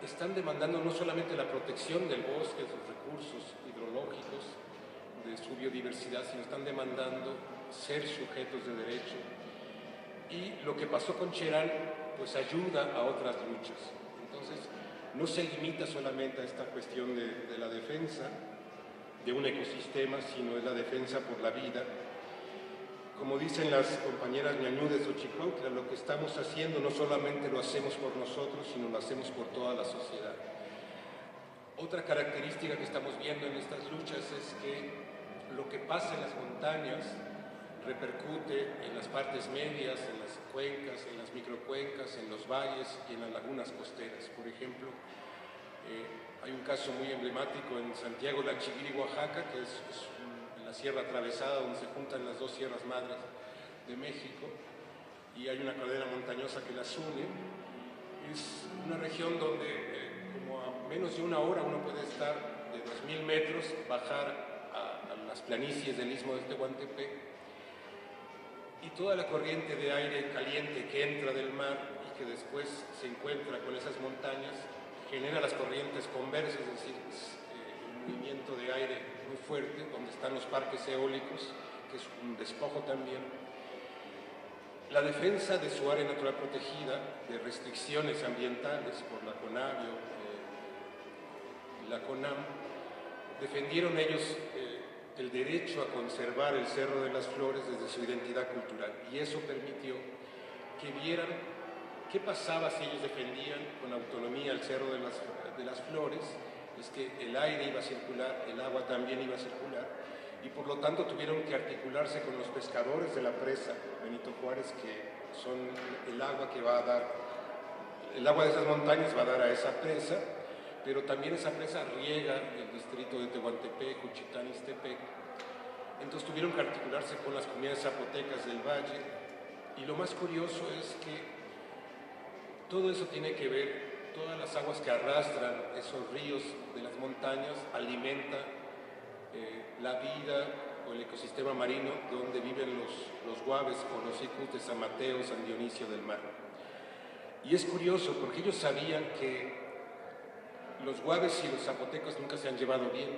están demandando no solamente la protección del bosque, de sus recursos hidrológicos, de su biodiversidad, sino están demandando ser sujetos de derecho. Y lo que pasó con Cherán, pues ayuda a otras luchas. Entonces, no se limita solamente a esta cuestión de la defensa de un ecosistema, sino es la defensa por la vida. Como dicen las compañeras Ñañú de Xochicuautla, lo que estamos haciendo no solamente lo hacemos por nosotros, sino lo hacemos por toda la sociedad. Otra característica que estamos viendo en estas luchas es que lo que pasa en las montañas repercute en las partes medias, en las cuencas, en las microcuencas, en los valles y en las lagunas costeras. Por ejemplo, hay un caso muy emblemático en Santiago La Chiguiri, Oaxaca, que es en la Sierra Atravesada, donde se juntan las dos sierras madres de México, y hay una cadena montañosa que las une. Es una región donde como a menos de una hora uno puede estar de 2.000 metros, bajar a las planicies del Istmo de Tehuantepec, y toda la corriente de aire caliente que entra del mar y que después se encuentra con esas montañas genera las corrientes conversas, es decir, un movimiento de aire muy fuerte, donde están los parques eólicos, que es un despojo también. La defensa de su área natural protegida, de restricciones ambientales por la CONAVIO y la CONAM, defendieron ellos el derecho a conservar el Cerro de las Flores desde su identidad cultural, y eso permitió que vieran qué pasaba si ellos defendían con autonomía el Cerro de las Flores. Es que el aire iba a circular, el agua también iba a circular, y por lo tanto tuvieron que articularse con los pescadores de la presa Benito Juárez, que son el agua que va a dar, el agua de esas montañas va a dar a esa presa, pero también esa presa riega el distrito de Tehuantepec, Juchitán, Ixtepec. Entonces tuvieron que articularse con las comunidades zapotecas del valle, Y lo más curioso es que todo eso tiene que ver, todas las aguas que arrastran esos ríos de las montañas alimentan la vida o el ecosistema marino donde viven los guaves o los icus de San Mateo, San Dionisio del Mar. Y es curioso porque ellos sabían que los guaves y los zapotecos nunca se han llevado bien.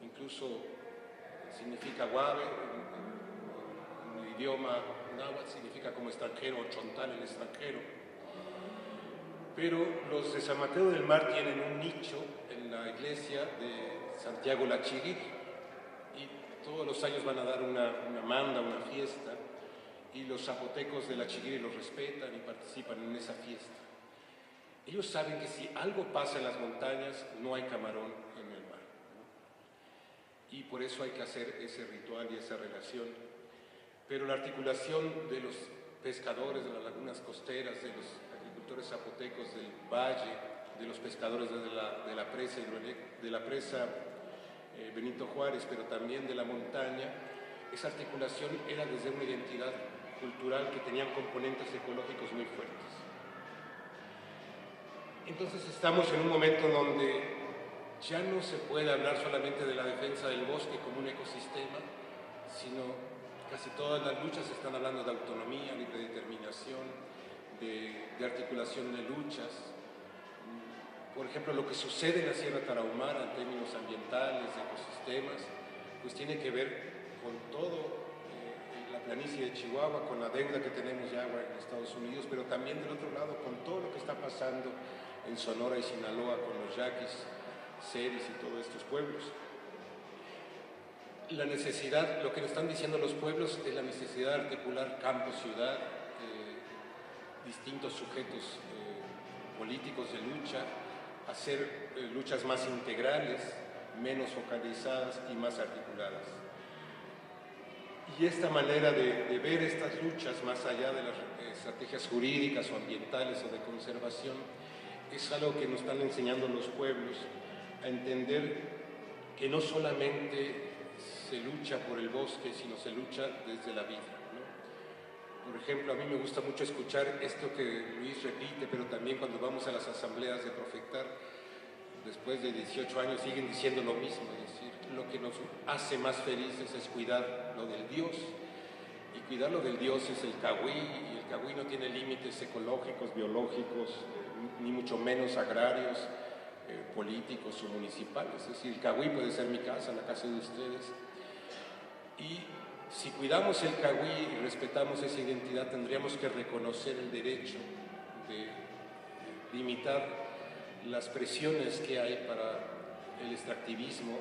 Incluso significa guave, en el idioma náhuatl significa como extranjero o chontal el extranjero. Pero los de San Mateo del Mar tienen un nicho en la iglesia de Santiago la Chiril y todos los años van a dar una manda, una fiesta, y los zapotecos de la Chiril los respetan y participan en esa fiesta. Ellos saben que si algo pasa en las montañas, no hay camarón en el mar, ¿no? Y por eso hay que hacer ese ritual y esa relación. Pero la articulación de los pescadores de las lagunas costeras, de los agricultores zapotecos del valle, de los pescadores de la presa Benito Juárez, pero también de la montaña, esa articulación era desde una identidad cultural que tenían componentes ecológicos muy fuertes. Entonces estamos en un momento donde ya no se puede hablar solamente de la defensa del bosque como un ecosistema, sino casi todas las luchas están hablando de autonomía, libre determinación, de articulación de luchas. Por ejemplo, lo que sucede en la Sierra Tarahumara en términos ambientales, de ecosistemas, pues tiene que ver con todo la planicie de Chihuahua, con la deuda que tenemos ya en Estados Unidos, pero también del otro lado con todo lo que está pasando en Sonora y Sinaloa con los yaquis, seris y todos estos pueblos. La necesidad, lo que nos están diciendo los pueblos es la necesidad de articular campo-ciudad, distintos sujetos políticos de lucha, hacer luchas más integrales, menos focalizadas y más articuladas. Y esta manera de ver estas luchas más allá de las estrategias jurídicas o ambientales o de conservación es algo que nos están enseñando los pueblos a entender que no solamente se lucha por el bosque, sino se lucha desde la vida, ¿no? Por ejemplo, a mí me gusta mucho escuchar esto que Luis repite, pero también cuando vamos a las asambleas de Profectar, después de 18 años siguen diciendo lo mismo, es decir, lo que nos hace más felices es cuidar lo del Dios, y cuidar lo del Dios es el Cahuí, y el Cahuí no tiene límites ecológicos, biológicos, ni mucho menos agrarios, políticos o municipales. Es decir, el Cahuí puede ser mi casa, la casa de ustedes. Y si cuidamos el Cahuí y respetamos esa identidad, tendríamos que reconocer el derecho de limitar las presiones que hay para el extractivismo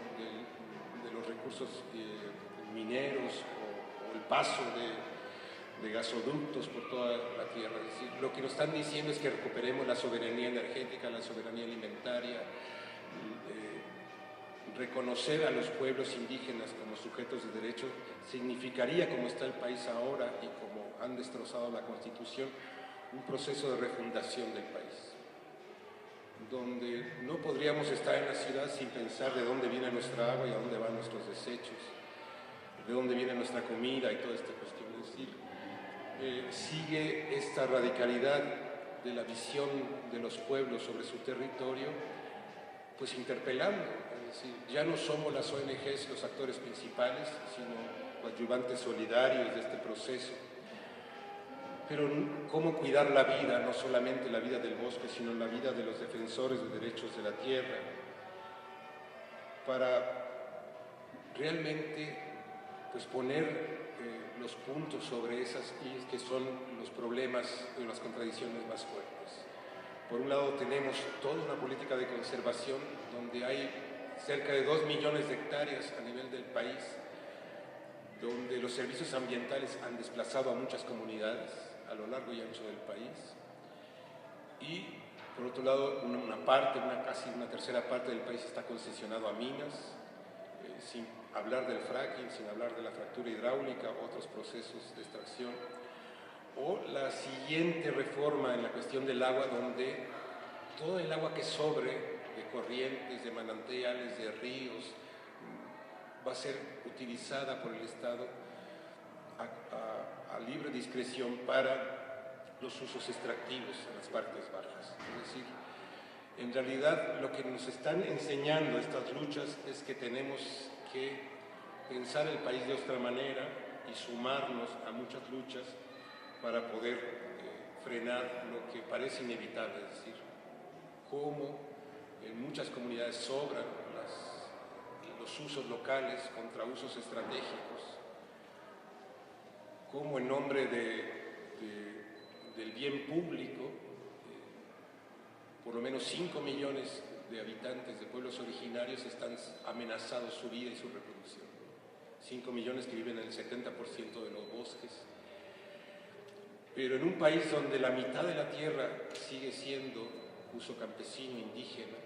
de los recursos mineros o el paso de gasoductos por toda la tierra. Es decir, lo que nos están diciendo es que recuperemos la soberanía energética, la soberanía alimentaria, reconocer a los pueblos indígenas como sujetos de derecho significaría, como está el país ahora y como han destrozado la Constitución, un proceso de refundación del país, donde no podríamos estar en la ciudad sin pensar de dónde viene nuestra agua y a dónde van nuestros desechos, de dónde viene nuestra comida y toda esta cuestión. Es decir, sigue esta radicalidad de la visión de los pueblos sobre su territorio, pues interpelando. Es decir, ya no somos las ONGs los actores principales, sino coadyuvantes solidarios de este proceso. Pero cómo cuidar la vida, no solamente la vida del bosque, sino la vida de los defensores de derechos de la tierra, para realmente pues poner los puntos sobre esas IES que son los problemas y las contradicciones más fuertes. Por un lado tenemos toda una política de conservación donde hay cerca de 2 millones de hectáreas a nivel del país, donde los servicios ambientales han desplazado a muchas comunidades a lo largo y ancho del país, y por otro lado casi una tercera parte del país está concesionado a minas, sin hablar del fracking, sin hablar de la fractura hidráulica, otros procesos de extracción, o la siguiente reforma en la cuestión del agua, donde todo el agua que sobre de corrientes, de manantiales, de ríos, va a ser utilizada por el Estado a libre discreción para los usos extractivos en las partes bajas. Es decir, en realidad lo que nos están enseñando estas luchas es que tenemos que pensar el país de otra manera y sumarnos a muchas luchas para poder frenar lo que parece inevitable, es decir, cómo en muchas comunidades sobran los usos locales contra usos estratégicos, cómo en nombre del bien público, por lo menos 5 millones de habitantes de pueblos originarios están amenazados su vida y su reproducción. 5 millones que viven en el 70% de los bosques. Pero en un país donde la mitad de la tierra sigue siendo uso campesino, indígena,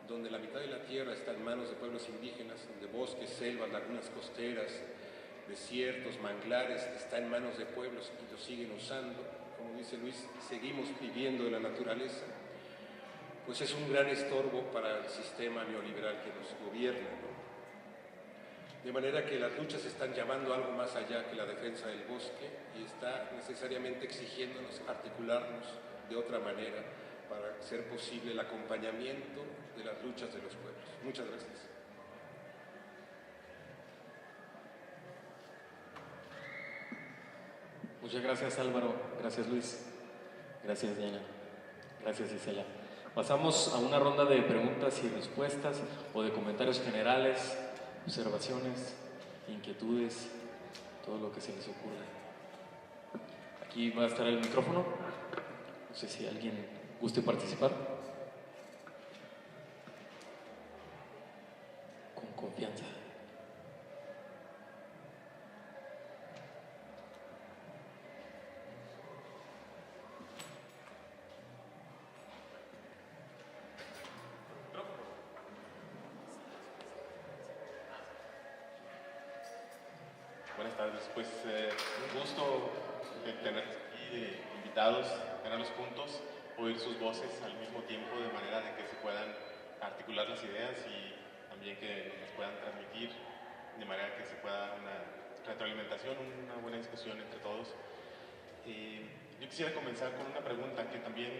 donde la mitad de la tierra está en manos de pueblos indígenas, donde bosques, selvas, lagunas costeras, desiertos, manglares, está en manos de pueblos y lo siguen usando, como dice Luis, seguimos viviendo de la naturaleza, pues es un gran estorbo para el sistema neoliberal que nos gobierna, ¿no? De manera que las luchas están llamando a algo más allá que la defensa del bosque y está necesariamente exigiéndonos articularnos de otra manera para hacer posible el acompañamiento de las luchas de los pueblos. Muchas gracias. Muchas gracias, Álvaro. Gracias, Luis. Gracias, Diana. Gracias, Isela. Pasamos a una ronda de preguntas y respuestas o de comentarios generales, observaciones, inquietudes, todo lo que se les ocurra. Aquí va a estar el micrófono. No sé si alguien guste participar. Con confianza. Buenas tardes, pues un gusto tener aquí invitados, tenerlos juntos, oír sus voces al mismo tiempo de manera de que se puedan articular las ideas y también que nos puedan transmitir de manera que se pueda dar una retroalimentación, una buena discusión entre todos. Yo quisiera comenzar con una pregunta que también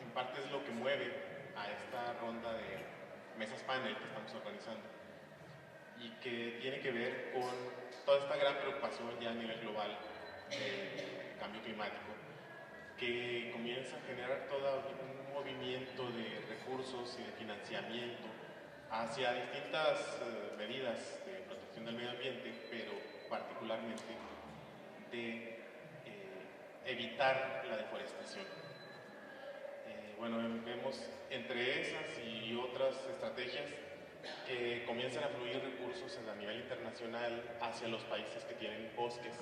en parte es lo que mueve a esta ronda de mesas panel que estamos organizando y que tiene que ver con toda esta gran preocupación ya a nivel global del cambio climático, que comienza a generar todo un movimiento de recursos y de financiamiento hacia distintas medidas de protección del medio ambiente, pero particularmente de evitar la deforestación. Bueno, vemos entre esas y otras estrategias que comienzan a fluir recursos a nivel internacional hacia los países que tienen bosques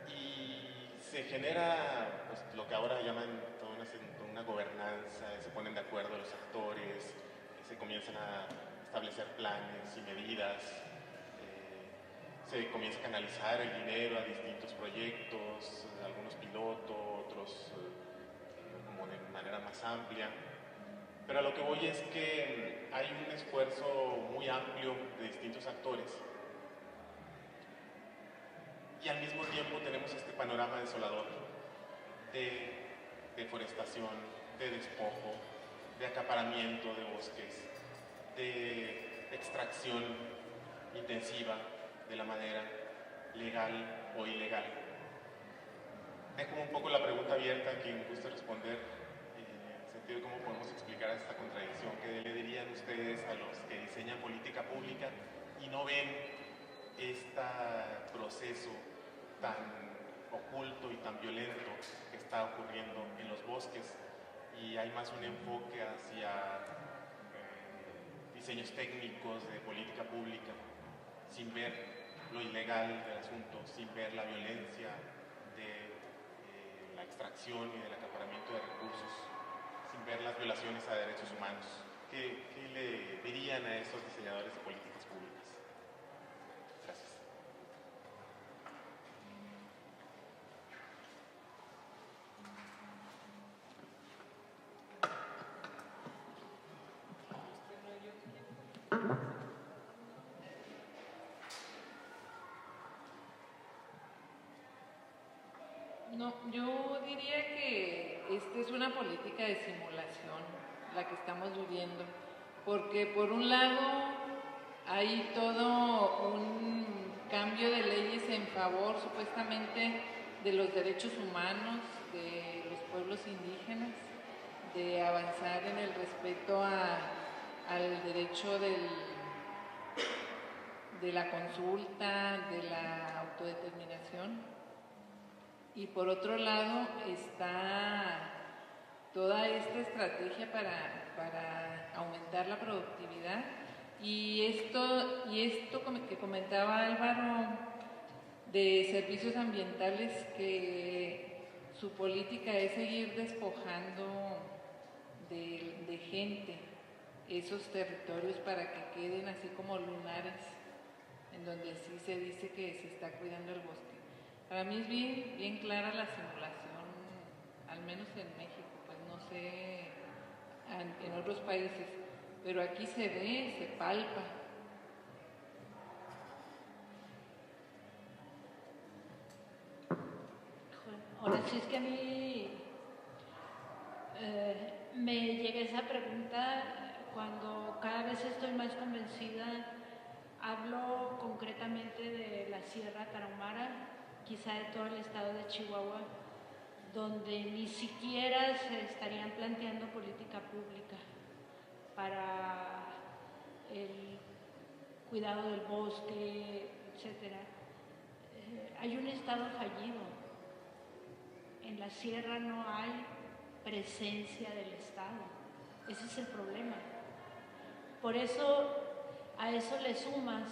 y se genera pues, lo que ahora llaman toda una gobernanza, se ponen de acuerdo los actores, se comienzan a establecer planes y medidas, se comienza a canalizar el dinero a distintos proyectos, algunos pilotos, otros como de manera más amplia. Pero a lo que voy es que hay un esfuerzo muy amplio de distintos actores y al mismo tiempo tenemos este panorama desolador de deforestación, de despojo, de acaparamiento de bosques, de extracción intensiva de la madera, legal o ilegal. Dejo un poco la pregunta abierta a quien guste responder, en el sentido de cómo podemos explicar esta contradicción. ¿Qué le dirían ustedes a los que diseñan política pública y no ven este proceso tan oculto y tan violento que está ocurriendo en los bosques y hay más un enfoque hacia diseños técnicos de política pública sin ver lo ilegal del asunto, sin ver la violencia de la extracción y del acaparamiento de recursos, sin ver las violaciones a derechos humanos? ¿Qué le dirían a estos diseñadores de políticas públicas? Gracias. No, yo diría que esta es una política de simulación la que estamos viviendo, porque por un lado hay todo un cambio de leyes en favor supuestamente de los derechos humanos de los pueblos indígenas, de avanzar en el respeto al derecho de la consulta, de la autodeterminación. Y por otro lado está toda esta estrategia para aumentar la productividad y esto que comentaba Álvaro de servicios ambientales, que su política es seguir despojando de gente esos territorios para que queden así como lunares, en donde sí se dice que se está cuidando el bosque. Para mí es bien clara la simulación, al menos en México, pues no sé en otros países, pero aquí se ve, se palpa. Ahora sí es que a mí me llega esa pregunta cuando cada vez estoy más convencida. Hablo concretamente de la Sierra Tarahumara, quizá de todo el estado de Chihuahua, donde ni siquiera se estarían planteando política pública para el cuidado del bosque, etc. Hay un estado fallido. En la sierra no hay presencia del Estado. Ese es el problema. Por eso, a eso le sumas,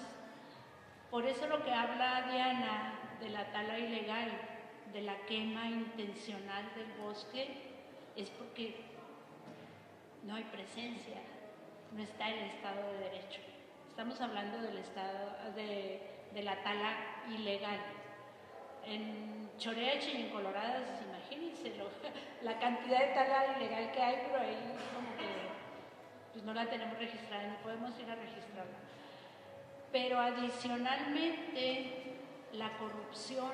por eso lo que habla Diana de la tala ilegal, de la quema intencional del bosque, es porque no hay presencia, no está el Estado de Derecho. Estamos hablando del estado de la tala ilegal. En Choreach y en Colorado, imagínense la cantidad de tala ilegal que hay, pero ahí como que pues no la tenemos registrada, no podemos ir a registrarla. Pero adicionalmente la corrupción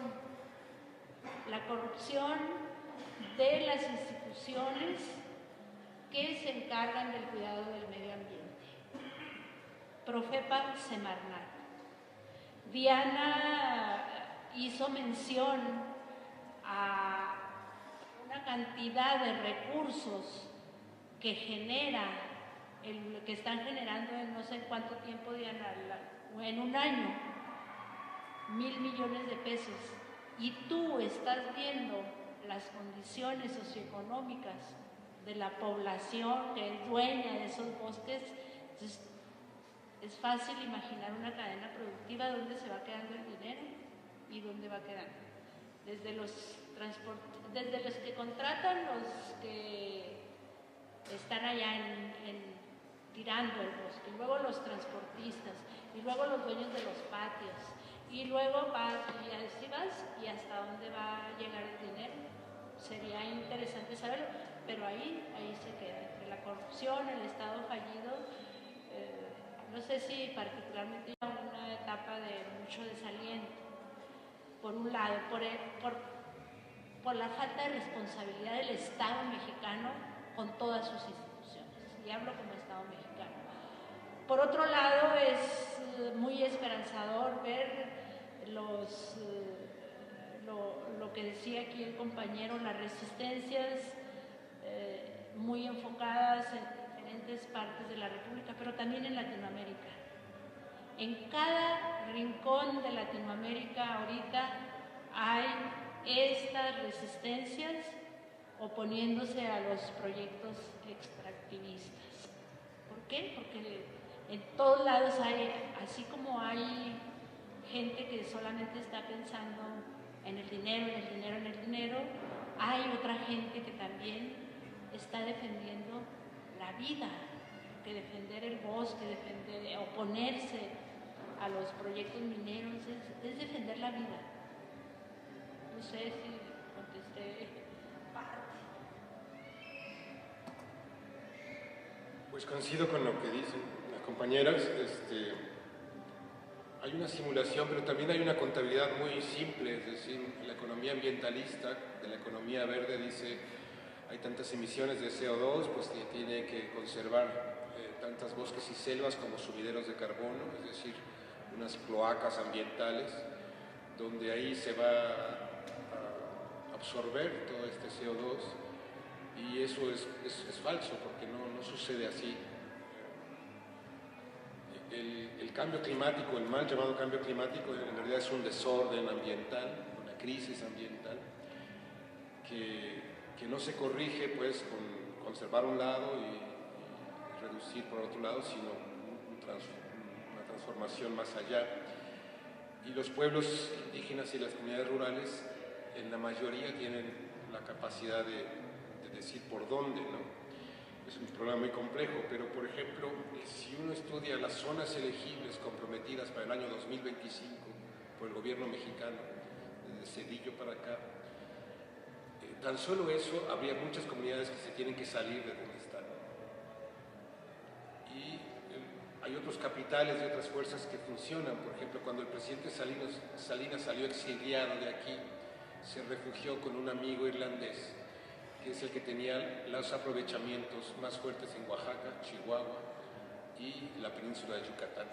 de las instituciones que se encargan del cuidado del medio ambiente. Profepa Semarnat. Diana hizo mención a una cantidad de recursos que que están generando en no sé cuánto tiempo, Diana, en un año, 1,000 millones de pesos. Y tú estás viendo las condiciones socioeconómicas de la población que es dueña de esos bosques. Entonces, es fácil imaginar una cadena productiva donde se va quedando el dinero y dónde va quedando. Desde los que contratan, los que están allá tirando el bosque, y luego los transportistas, y luego los dueños de los patios, y luego vas y así vas, y hasta dónde va a llegar el dinero. Sería interesante saberlo, pero ahí se queda, entre la corrupción, el Estado fallido. No sé si particularmente una etapa de mucho desaliento, por un lado, por la falta de responsabilidad del Estado mexicano con todas sus instituciones, y hablo como Estado mexicano. Por otro lado, es muy esperanzador ver lo que decía aquí el compañero, las resistencias muy enfocadas en diferentes partes de la República, pero también en Latinoamérica. En cada rincón de Latinoamérica ahorita hay estas resistencias oponiéndose a los proyectos extractivistas. ¿Por qué? Porque en todos lados hay, así como hay gente que solamente está pensando en el dinero, en el dinero, en el dinero, hay otra gente que también está defendiendo la vida, que defender el bosque, oponerse a los proyectos mineros es defender la vida. No sé si contesté parte. Pues coincido con lo que dicen las compañeras. hay una simulación, pero también hay una contabilidad muy simple, es decir, la economía ambientalista, de la economía verde, dice hay tantas emisiones de CO2, pues tiene que conservar tantas bosques y selvas como sumideros de carbono, es decir, unas cloacas ambientales, donde ahí se va a absorber todo este CO2, y eso es falso, porque no sucede así. El cambio climático, el mal llamado cambio climático, en realidad es un desorden ambiental, una crisis ambiental, que no se corrige pues con conservar un lado y reducir por otro lado, sino una transformación más allá. Y los pueblos indígenas y las comunidades rurales, en la mayoría, tienen la capacidad de decir por dónde, ¿no? Es un problema muy complejo, pero por ejemplo, si uno estudia las zonas elegibles comprometidas para el año 2025 por el gobierno mexicano, desde Cedillo para acá, tan solo eso, habría muchas comunidades que se tienen que salir de donde están. Y hay otros capitales y otras fuerzas que funcionan. Por ejemplo, cuando el presidente Salinas salió exiliado de aquí, se refugió con un amigo irlandés, que es el que tenía los aprovechamientos más fuertes en Oaxaca, Chihuahua y la península de Yucatán.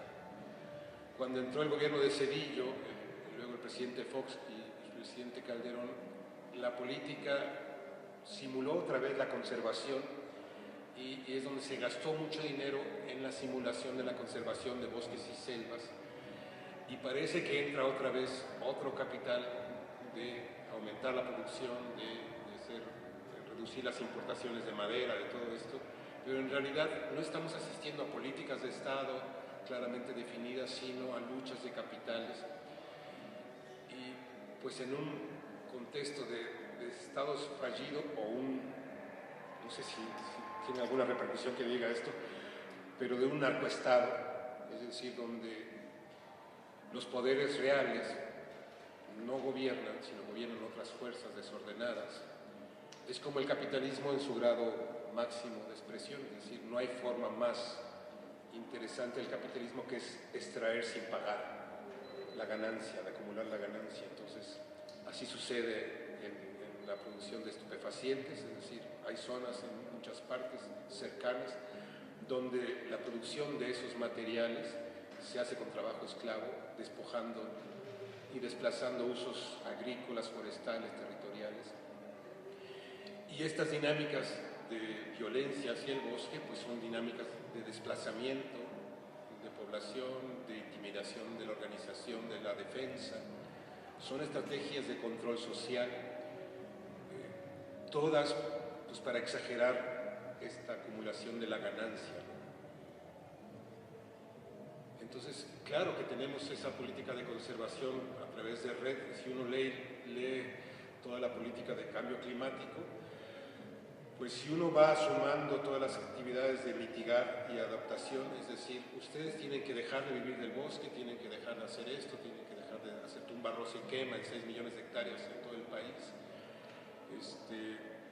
Cuando entró el gobierno de Cedillo, luego el presidente Fox y el presidente Calderón, la política simuló otra vez la conservación, y es donde se gastó mucho dinero en la simulación de la conservación de bosques y selvas, y parece que entra otra vez otro capital de aumentar la producción, de reducir las importaciones de madera, de todo esto, pero en realidad no estamos asistiendo a políticas de Estado claramente definidas, sino a luchas de capitales. Y pues en un contexto de estados fallidos, o no sé si tiene alguna repercusión que diga esto, pero de un narcoestado, es decir, donde los poderes reales no gobiernan, sino gobiernan otras fuerzas desordenadas. Es como el capitalismo en su grado máximo de expresión, es decir, no hay forma más interesante del capitalismo que es extraer sin pagar la ganancia, de acumular la ganancia. Entonces, así sucede en la producción de estupefacientes, es decir, hay zonas en muchas partes cercanas donde la producción de esos materiales se hace con trabajo esclavo, despojando y desplazando usos agrícolas, forestales, territoriales. Y estas dinámicas de violencia hacia el bosque pues son dinámicas de desplazamiento de población, de intimidación de la organización, de la defensa. Son estrategias de control social, todas pues, para exagerar esta acumulación de la ganancia. Entonces, claro que tenemos esa política de conservación a través de red. Si uno lee toda la política de cambio climático, pues si uno va sumando todas las actividades de mitigar y adaptación, es decir, ustedes tienen que dejar de vivir del bosque, tienen que dejar de hacer esto, tienen que dejar de hacer tumba, roza y quema en 6 millones de hectáreas en todo el país.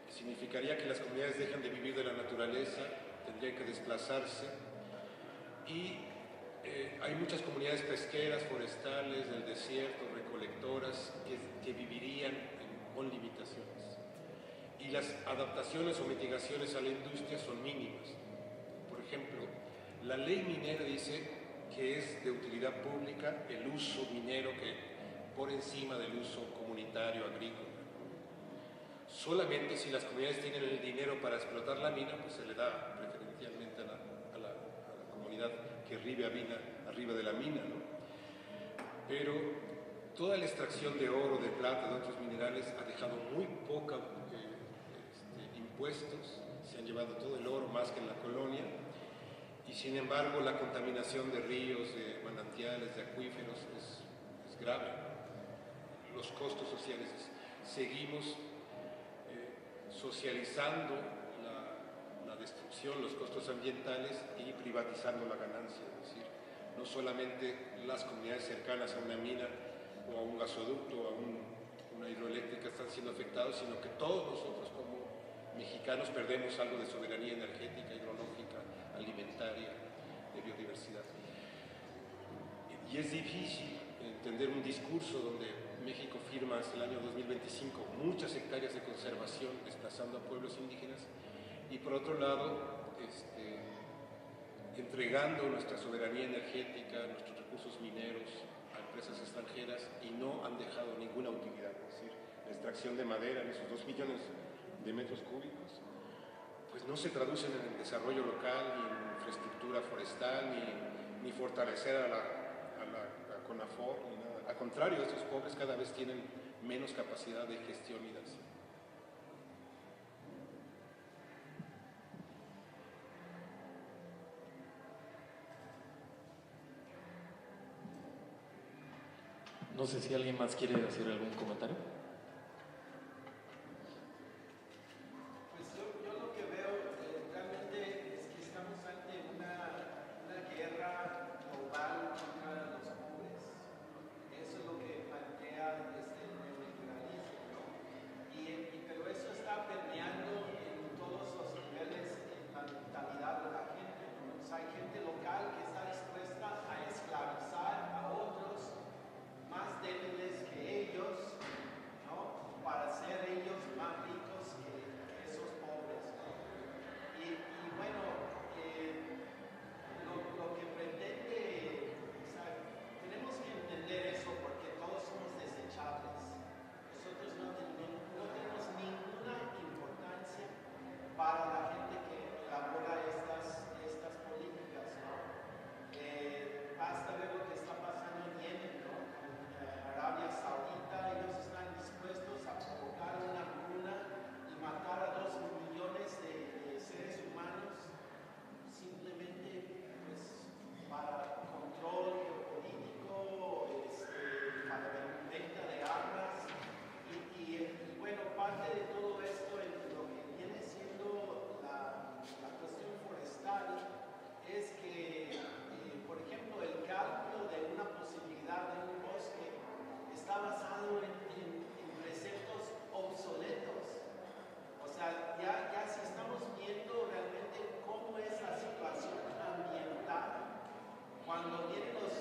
Significaría que las comunidades dejan de vivir de la naturaleza, tendrían que desplazarse, y hay muchas comunidades pesqueras, forestales, del desierto, recolectoras, que vivirían con limitaciones. Y las adaptaciones o mitigaciones a la industria son mínimas. Por ejemplo, la ley minera dice que es de utilidad pública el uso minero que por encima del uso comunitario agrícola. Solamente si las comunidades tienen el dinero para explotar la mina, pues se le da preferencialmente a la comunidad que vive arriba de la mina, ¿no? Pero toda la extracción de oro, de plata, de otros minerales ha dejado muy poca impuestos, se han llevado todo el oro más que en la colonia, y sin embargo la contaminación de ríos, de manantiales, de acuíferos es grave. Los costos sociales, seguimos socializando la destrucción, los costos ambientales, y privatizando la ganancia, es decir, no solamente las comunidades cercanas a una mina o a un gasoducto o a una hidroeléctrica están siendo afectados, sino que todos nosotros como mexicanos perdemos algo de soberanía energética, hidrológica, alimentaria, de biodiversidad. Y es difícil entender un discurso donde México firma hasta el año 2025 muchas hectáreas de conservación desplazando a pueblos indígenas y por otro lado entregando nuestra soberanía energética, nuestros recursos mineros a empresas extranjeras y no han dejado ninguna utilidad, es decir, la extracción de madera en esos 2 millones de metros cúbicos pues no se traducen en el desarrollo local, ni en infraestructura forestal, ni fortalecer a la CONAFOR, ni nada. Al contrario, estos pobres cada vez tienen menos capacidad de gestión y de acción. No sé si alguien más quiere hacer algún comentario. Pues yo lo que veo realmente es que estamos ante una guerra global contra los pobres. Eso es lo que plantea el neoliberalismo, ¿no? Pero eso está permeando en todos los niveles en la mentalidad de la gente, ¿no? O sea, hay gente local que está dispuesta a esclavizar a otros más débiles que ellos, ¿no? Para ser ellos más ricos que esos pobres, ¿no? Y bueno, lo que pretende, o sea, tenemos que entender eso porque todos somos desechables. Nosotros no tenemos ninguna importancia para la gente que elabora estas políticas, ¿no? Basta ver lo que está pasando en Yemen, ¿no? Arabia Saudita, ellos están dispuestos a provocar una hambruna y matar a 2 millones de seres humanos simplemente pues, para control geopolítico, para la venta de armas y bueno, parte de todo esto en lo que viene siendo la cuestión forestal es que, por ejemplo, el cálculo de una posibilidad de un bosque está basado en preceptos obsoletos. O sea, ya si estamos viendo realmente cómo es la situación ambiental, cuando vienen los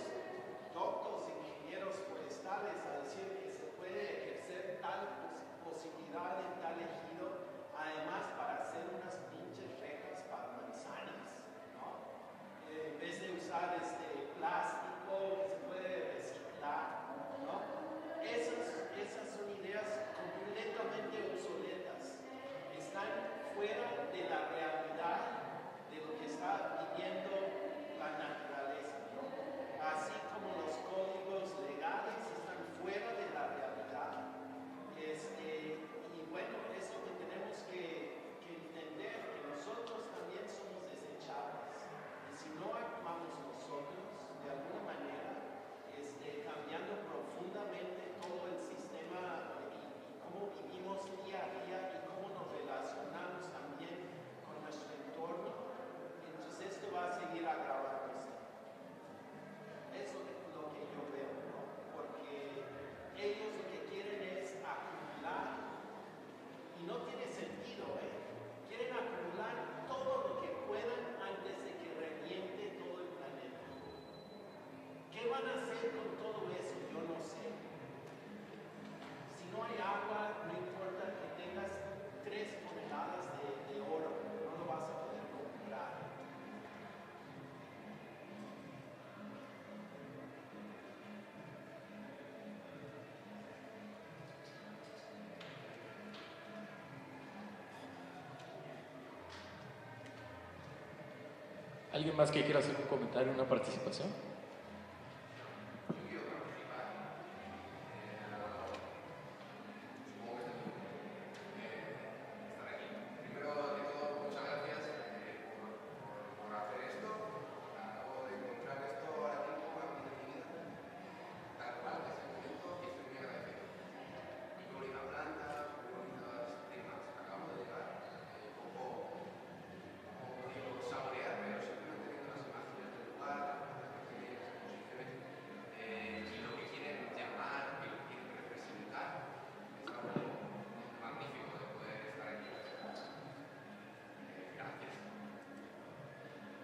doctos, ingenieros forestales a decir que se puede ejercer tal posibilidad en tal ejido, además para hacer unas pinches rejas para manzanas, ¿no? En vez de usar plástico que se puede reciclar, ¿no? Esas son ideas completamente obsoletas, están fuera de la realidad de lo que está viviendo la naturaleza, ¿no? Así como los códigos legales están fuera de la realidad. Y bueno, es lo que tenemos que entender, que nosotros también somos desechables. Y si no actuamos nosotros, de alguna manera, cambiando profundamente todo el sistema y cómo vivimos día a día y cómo nos relacionamos también con nuestro entorno, entonces esto va a seguir agravándose. Eso es lo que yo veo, ¿no? Porque ellos lo que quieren es acumular y no tiene sentido, ¿eh? Quieren acumular todo lo que puedan antes de que reviente todo el planeta. ¿Qué van a hacer con todo eso? Yo no sé. Si no hay agua, no importa que tengas 3 toneladas de oro, no lo vas a poder comprar. ¿Alguien más que quiera hacer un comentario, una participación?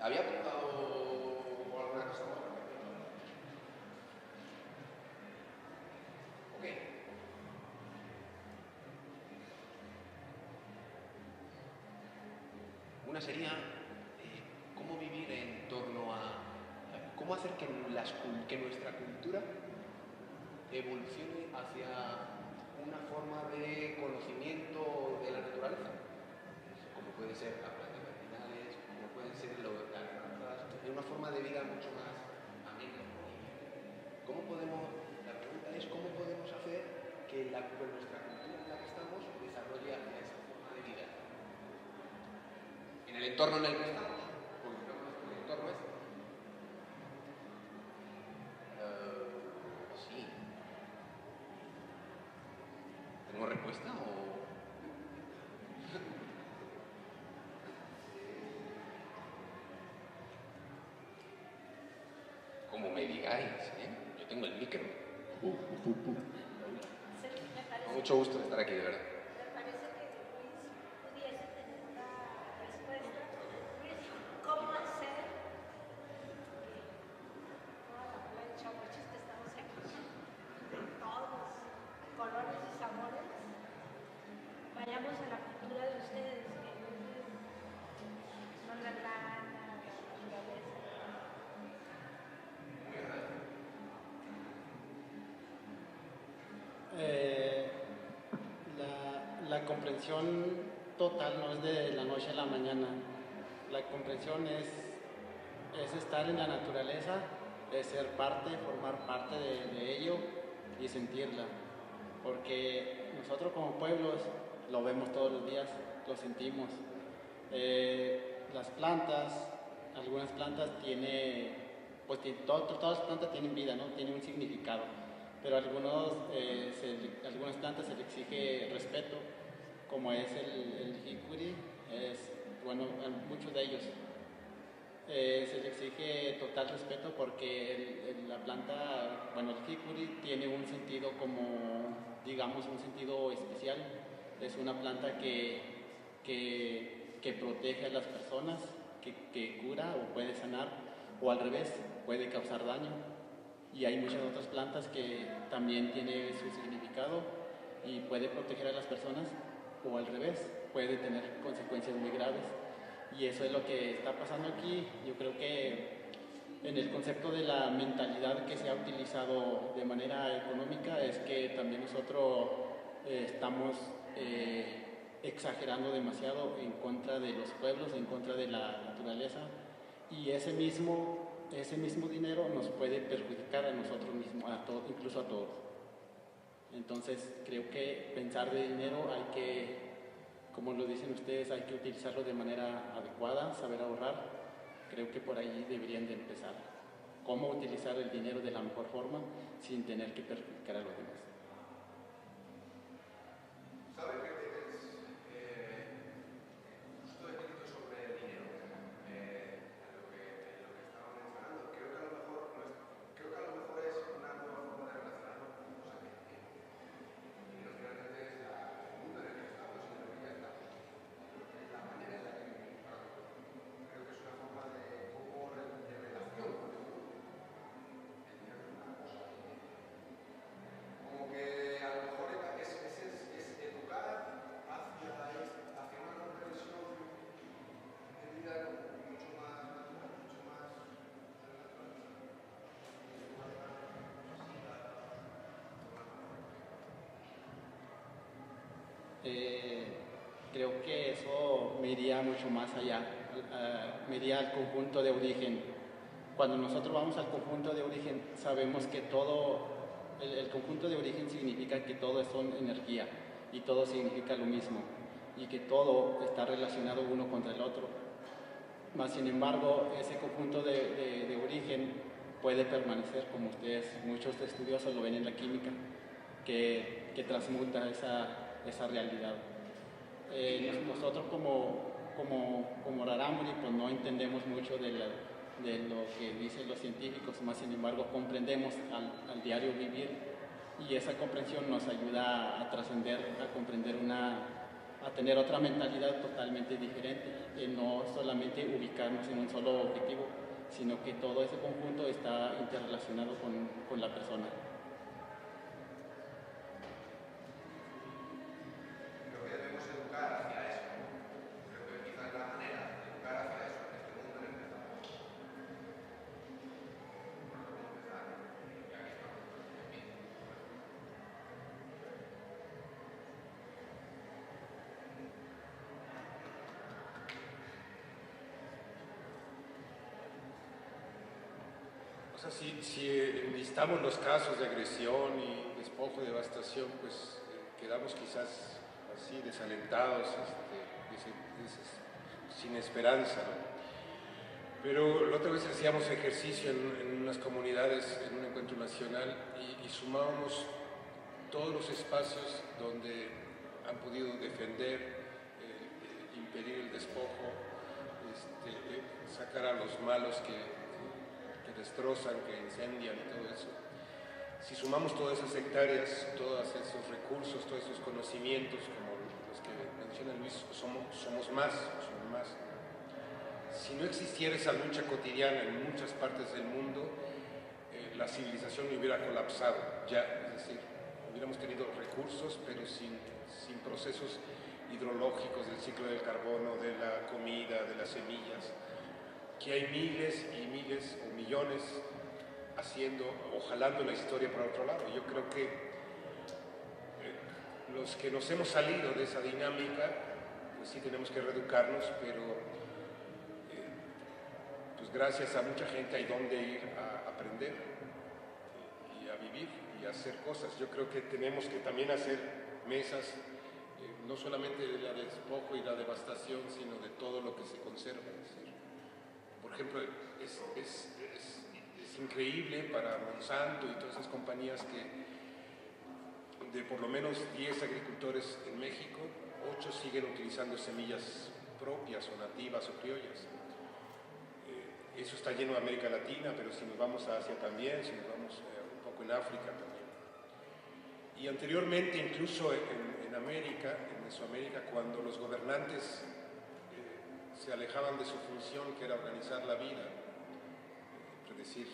Había apuntado alguna cosa más. Una sería cómo vivir en torno a... cómo hacer que nuestra cultura evolucione hacia una forma de conocimiento de la naturaleza, como puede ser las plantas medicinales, como pueden ser las razas, de una forma de vida mucho más amena. La pregunta es cómo podemos hacer que nuestra cultura en la que estamos desarrolle hacia esa forma de vida en el entorno en el que estamos, porque no conozco el entorno este. Sí. ¿Tengo respuesta o...? Como me digáis, ¿eh? Yo tengo el micro. Con mucho gusto de estar aquí, de verdad. Me parece que Luis pudiese tener una respuesta. Luis, ¿cómo hacer que toda la bola de chamuchos que estamos aquí, de todos los colores y sabores, vayamos a la cultura de ustedes, que son la lana, la naturaleza? La comprensión total no es de la noche a la mañana. La comprensión es estar en la naturaleza, es ser parte, formar parte de ello y sentirla. Porque nosotros como pueblos lo vemos todos los días, lo sentimos. Las plantas, algunas plantas todas las plantas tienen vida, ¿no? Tienen un significado, pero algunas plantas se les exige respeto, como es el jicuri, bueno, muchos de ellos. Se le exige total respeto porque la planta, bueno, el jicuri tiene un sentido como, digamos, un sentido especial. Es una planta que protege a las personas, que cura o puede sanar, o al revés, puede causar daño. Y hay muchas otras plantas que también tienen su significado y puede proteger a las personas, o al revés, puede tener consecuencias muy graves. Y eso es lo que está pasando aquí. Yo creo que en el concepto de la mentalidad que se ha utilizado de manera económica es que también nosotros estamos exagerando demasiado en contra de los pueblos, en contra de la naturaleza, y ese mismo dinero nos puede perjudicar a nosotros mismos, incluso a todos. Entonces creo que pensar de dinero hay que, como lo dicen ustedes, hay que utilizarlo de manera adecuada, saber ahorrar. Creo que por ahí deberían de empezar. Cómo utilizar el dinero de la mejor forma sin tener que perjudicar a los demás. ¿Sabe qué es justo escrito sobre el dinero? Lo que estaba mencionando. Creo que a lo mejor es una nueva forma de relacionarnos con cosas que el dinero realmente es el mundo en el que estamos y en el que ya estamos. Es la manera en la que vivimos. Creo que es una forma de relación con el mundo. El dinero es una cosa como que a lo mejor es educar hacia una comprensión de vida mucho más natural, mucho más Creo que eso me iría mucho más allá, me iría al conjunto de origen. Cuando nosotros vamos al conjunto de origen, sabemos que el conjunto de origen significa que todo son energía y todo significa lo mismo y que todo está relacionado uno contra el otro. Mas, sin embargo, ese conjunto de origen puede permanecer, como muchos estudiosos lo ven en la química, que transmuta esa realidad. Nosotros como Rarámuri pues no entendemos mucho de lo que dicen los científicos, más sin embargo comprendemos al diario vivir, y esa comprensión nos ayuda a trascender, a comprender a tener otra mentalidad totalmente diferente, no solamente ubicarnos en un solo objetivo, sino que todo ese conjunto está interrelacionado con la persona. creo que debemos educar hacia eso. Creo que quizás la manera de O sea, si enlistamos los casos de agresión y despojo, devastación, pues quedamos quizás así desalentados, sin esperanza, ¿no? Pero la otra vez hacíamos ejercicio en unas comunidades, en un encuentro nacional, y sumábamos todos los espacios donde han podido defender, impedir el despojo, sacar a los malos que destrozan, que incendian y todo eso. Si sumamos todas esas hectáreas, todos esos recursos, todos esos conocimientos, como los que menciona Luis, somos más. Si no existiera esa lucha cotidiana en muchas partes del mundo, la civilización hubiera colapsado ya, es decir, hubiéramos tenido recursos, pero sin procesos hidrológicos del ciclo del carbono, de la comida, de las semillas, que hay miles y miles o millones haciendo o jalando la historia para otro lado. Yo creo que los que nos hemos salido de esa dinámica, pues sí tenemos que reeducarnos, pero pues gracias a mucha gente hay donde ir a aprender y a vivir y a hacer cosas. Yo creo que tenemos que también hacer mesas, no solamente de la despojo y la devastación, sino de todo lo que se conserva. Es decir, por ejemplo, es increíble para Monsanto y todas esas compañías que de por lo menos 10 agricultores en México, 8 siguen utilizando semillas propias o nativas o criollas. Eso está lleno de América Latina, pero si nos vamos a Asia también, si nos vamos un poco en África también. Y anteriormente, incluso en América, en Mesoamérica, cuando los gobernantes se alejaban de su función, que era organizar la vida, predecir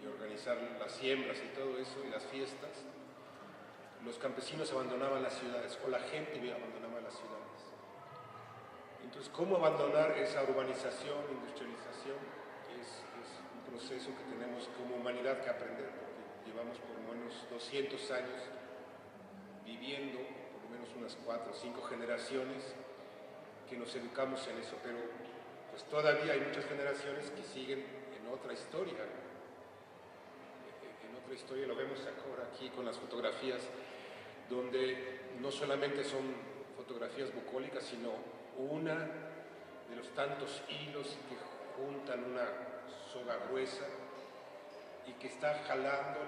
y organizar las siembras y todo eso, y las fiestas, los campesinos abandonaban las ciudades, o la gente abandonaba las ciudades. Entonces, ¿cómo abandonar esa urbanización, industrialización? Es un proceso que tenemos como humanidad que aprender, porque llevamos por lo menos 200 años viviendo, por lo menos unas 4 o 5 generaciones, que nos educamos en eso, pero pues todavía hay muchas generaciones que siguen en otra historia. En otra historia lo vemos ahora aquí con las fotografías, donde no solamente son fotografías bucólicas, sino una de los tantos hilos que juntan una soga gruesa y que está jalando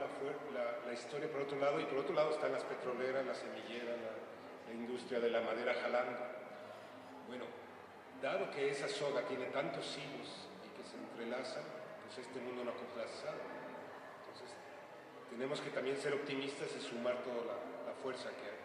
la historia por otro lado, y por otro lado están las petroleras, las semilleras, la industria de la madera jalando. Bueno, dado que esa soga tiene tantos hilos y que se entrelazan, pues este mundo no ha colapsado. Entonces, tenemos que también ser optimistas y sumar toda la fuerza que hay.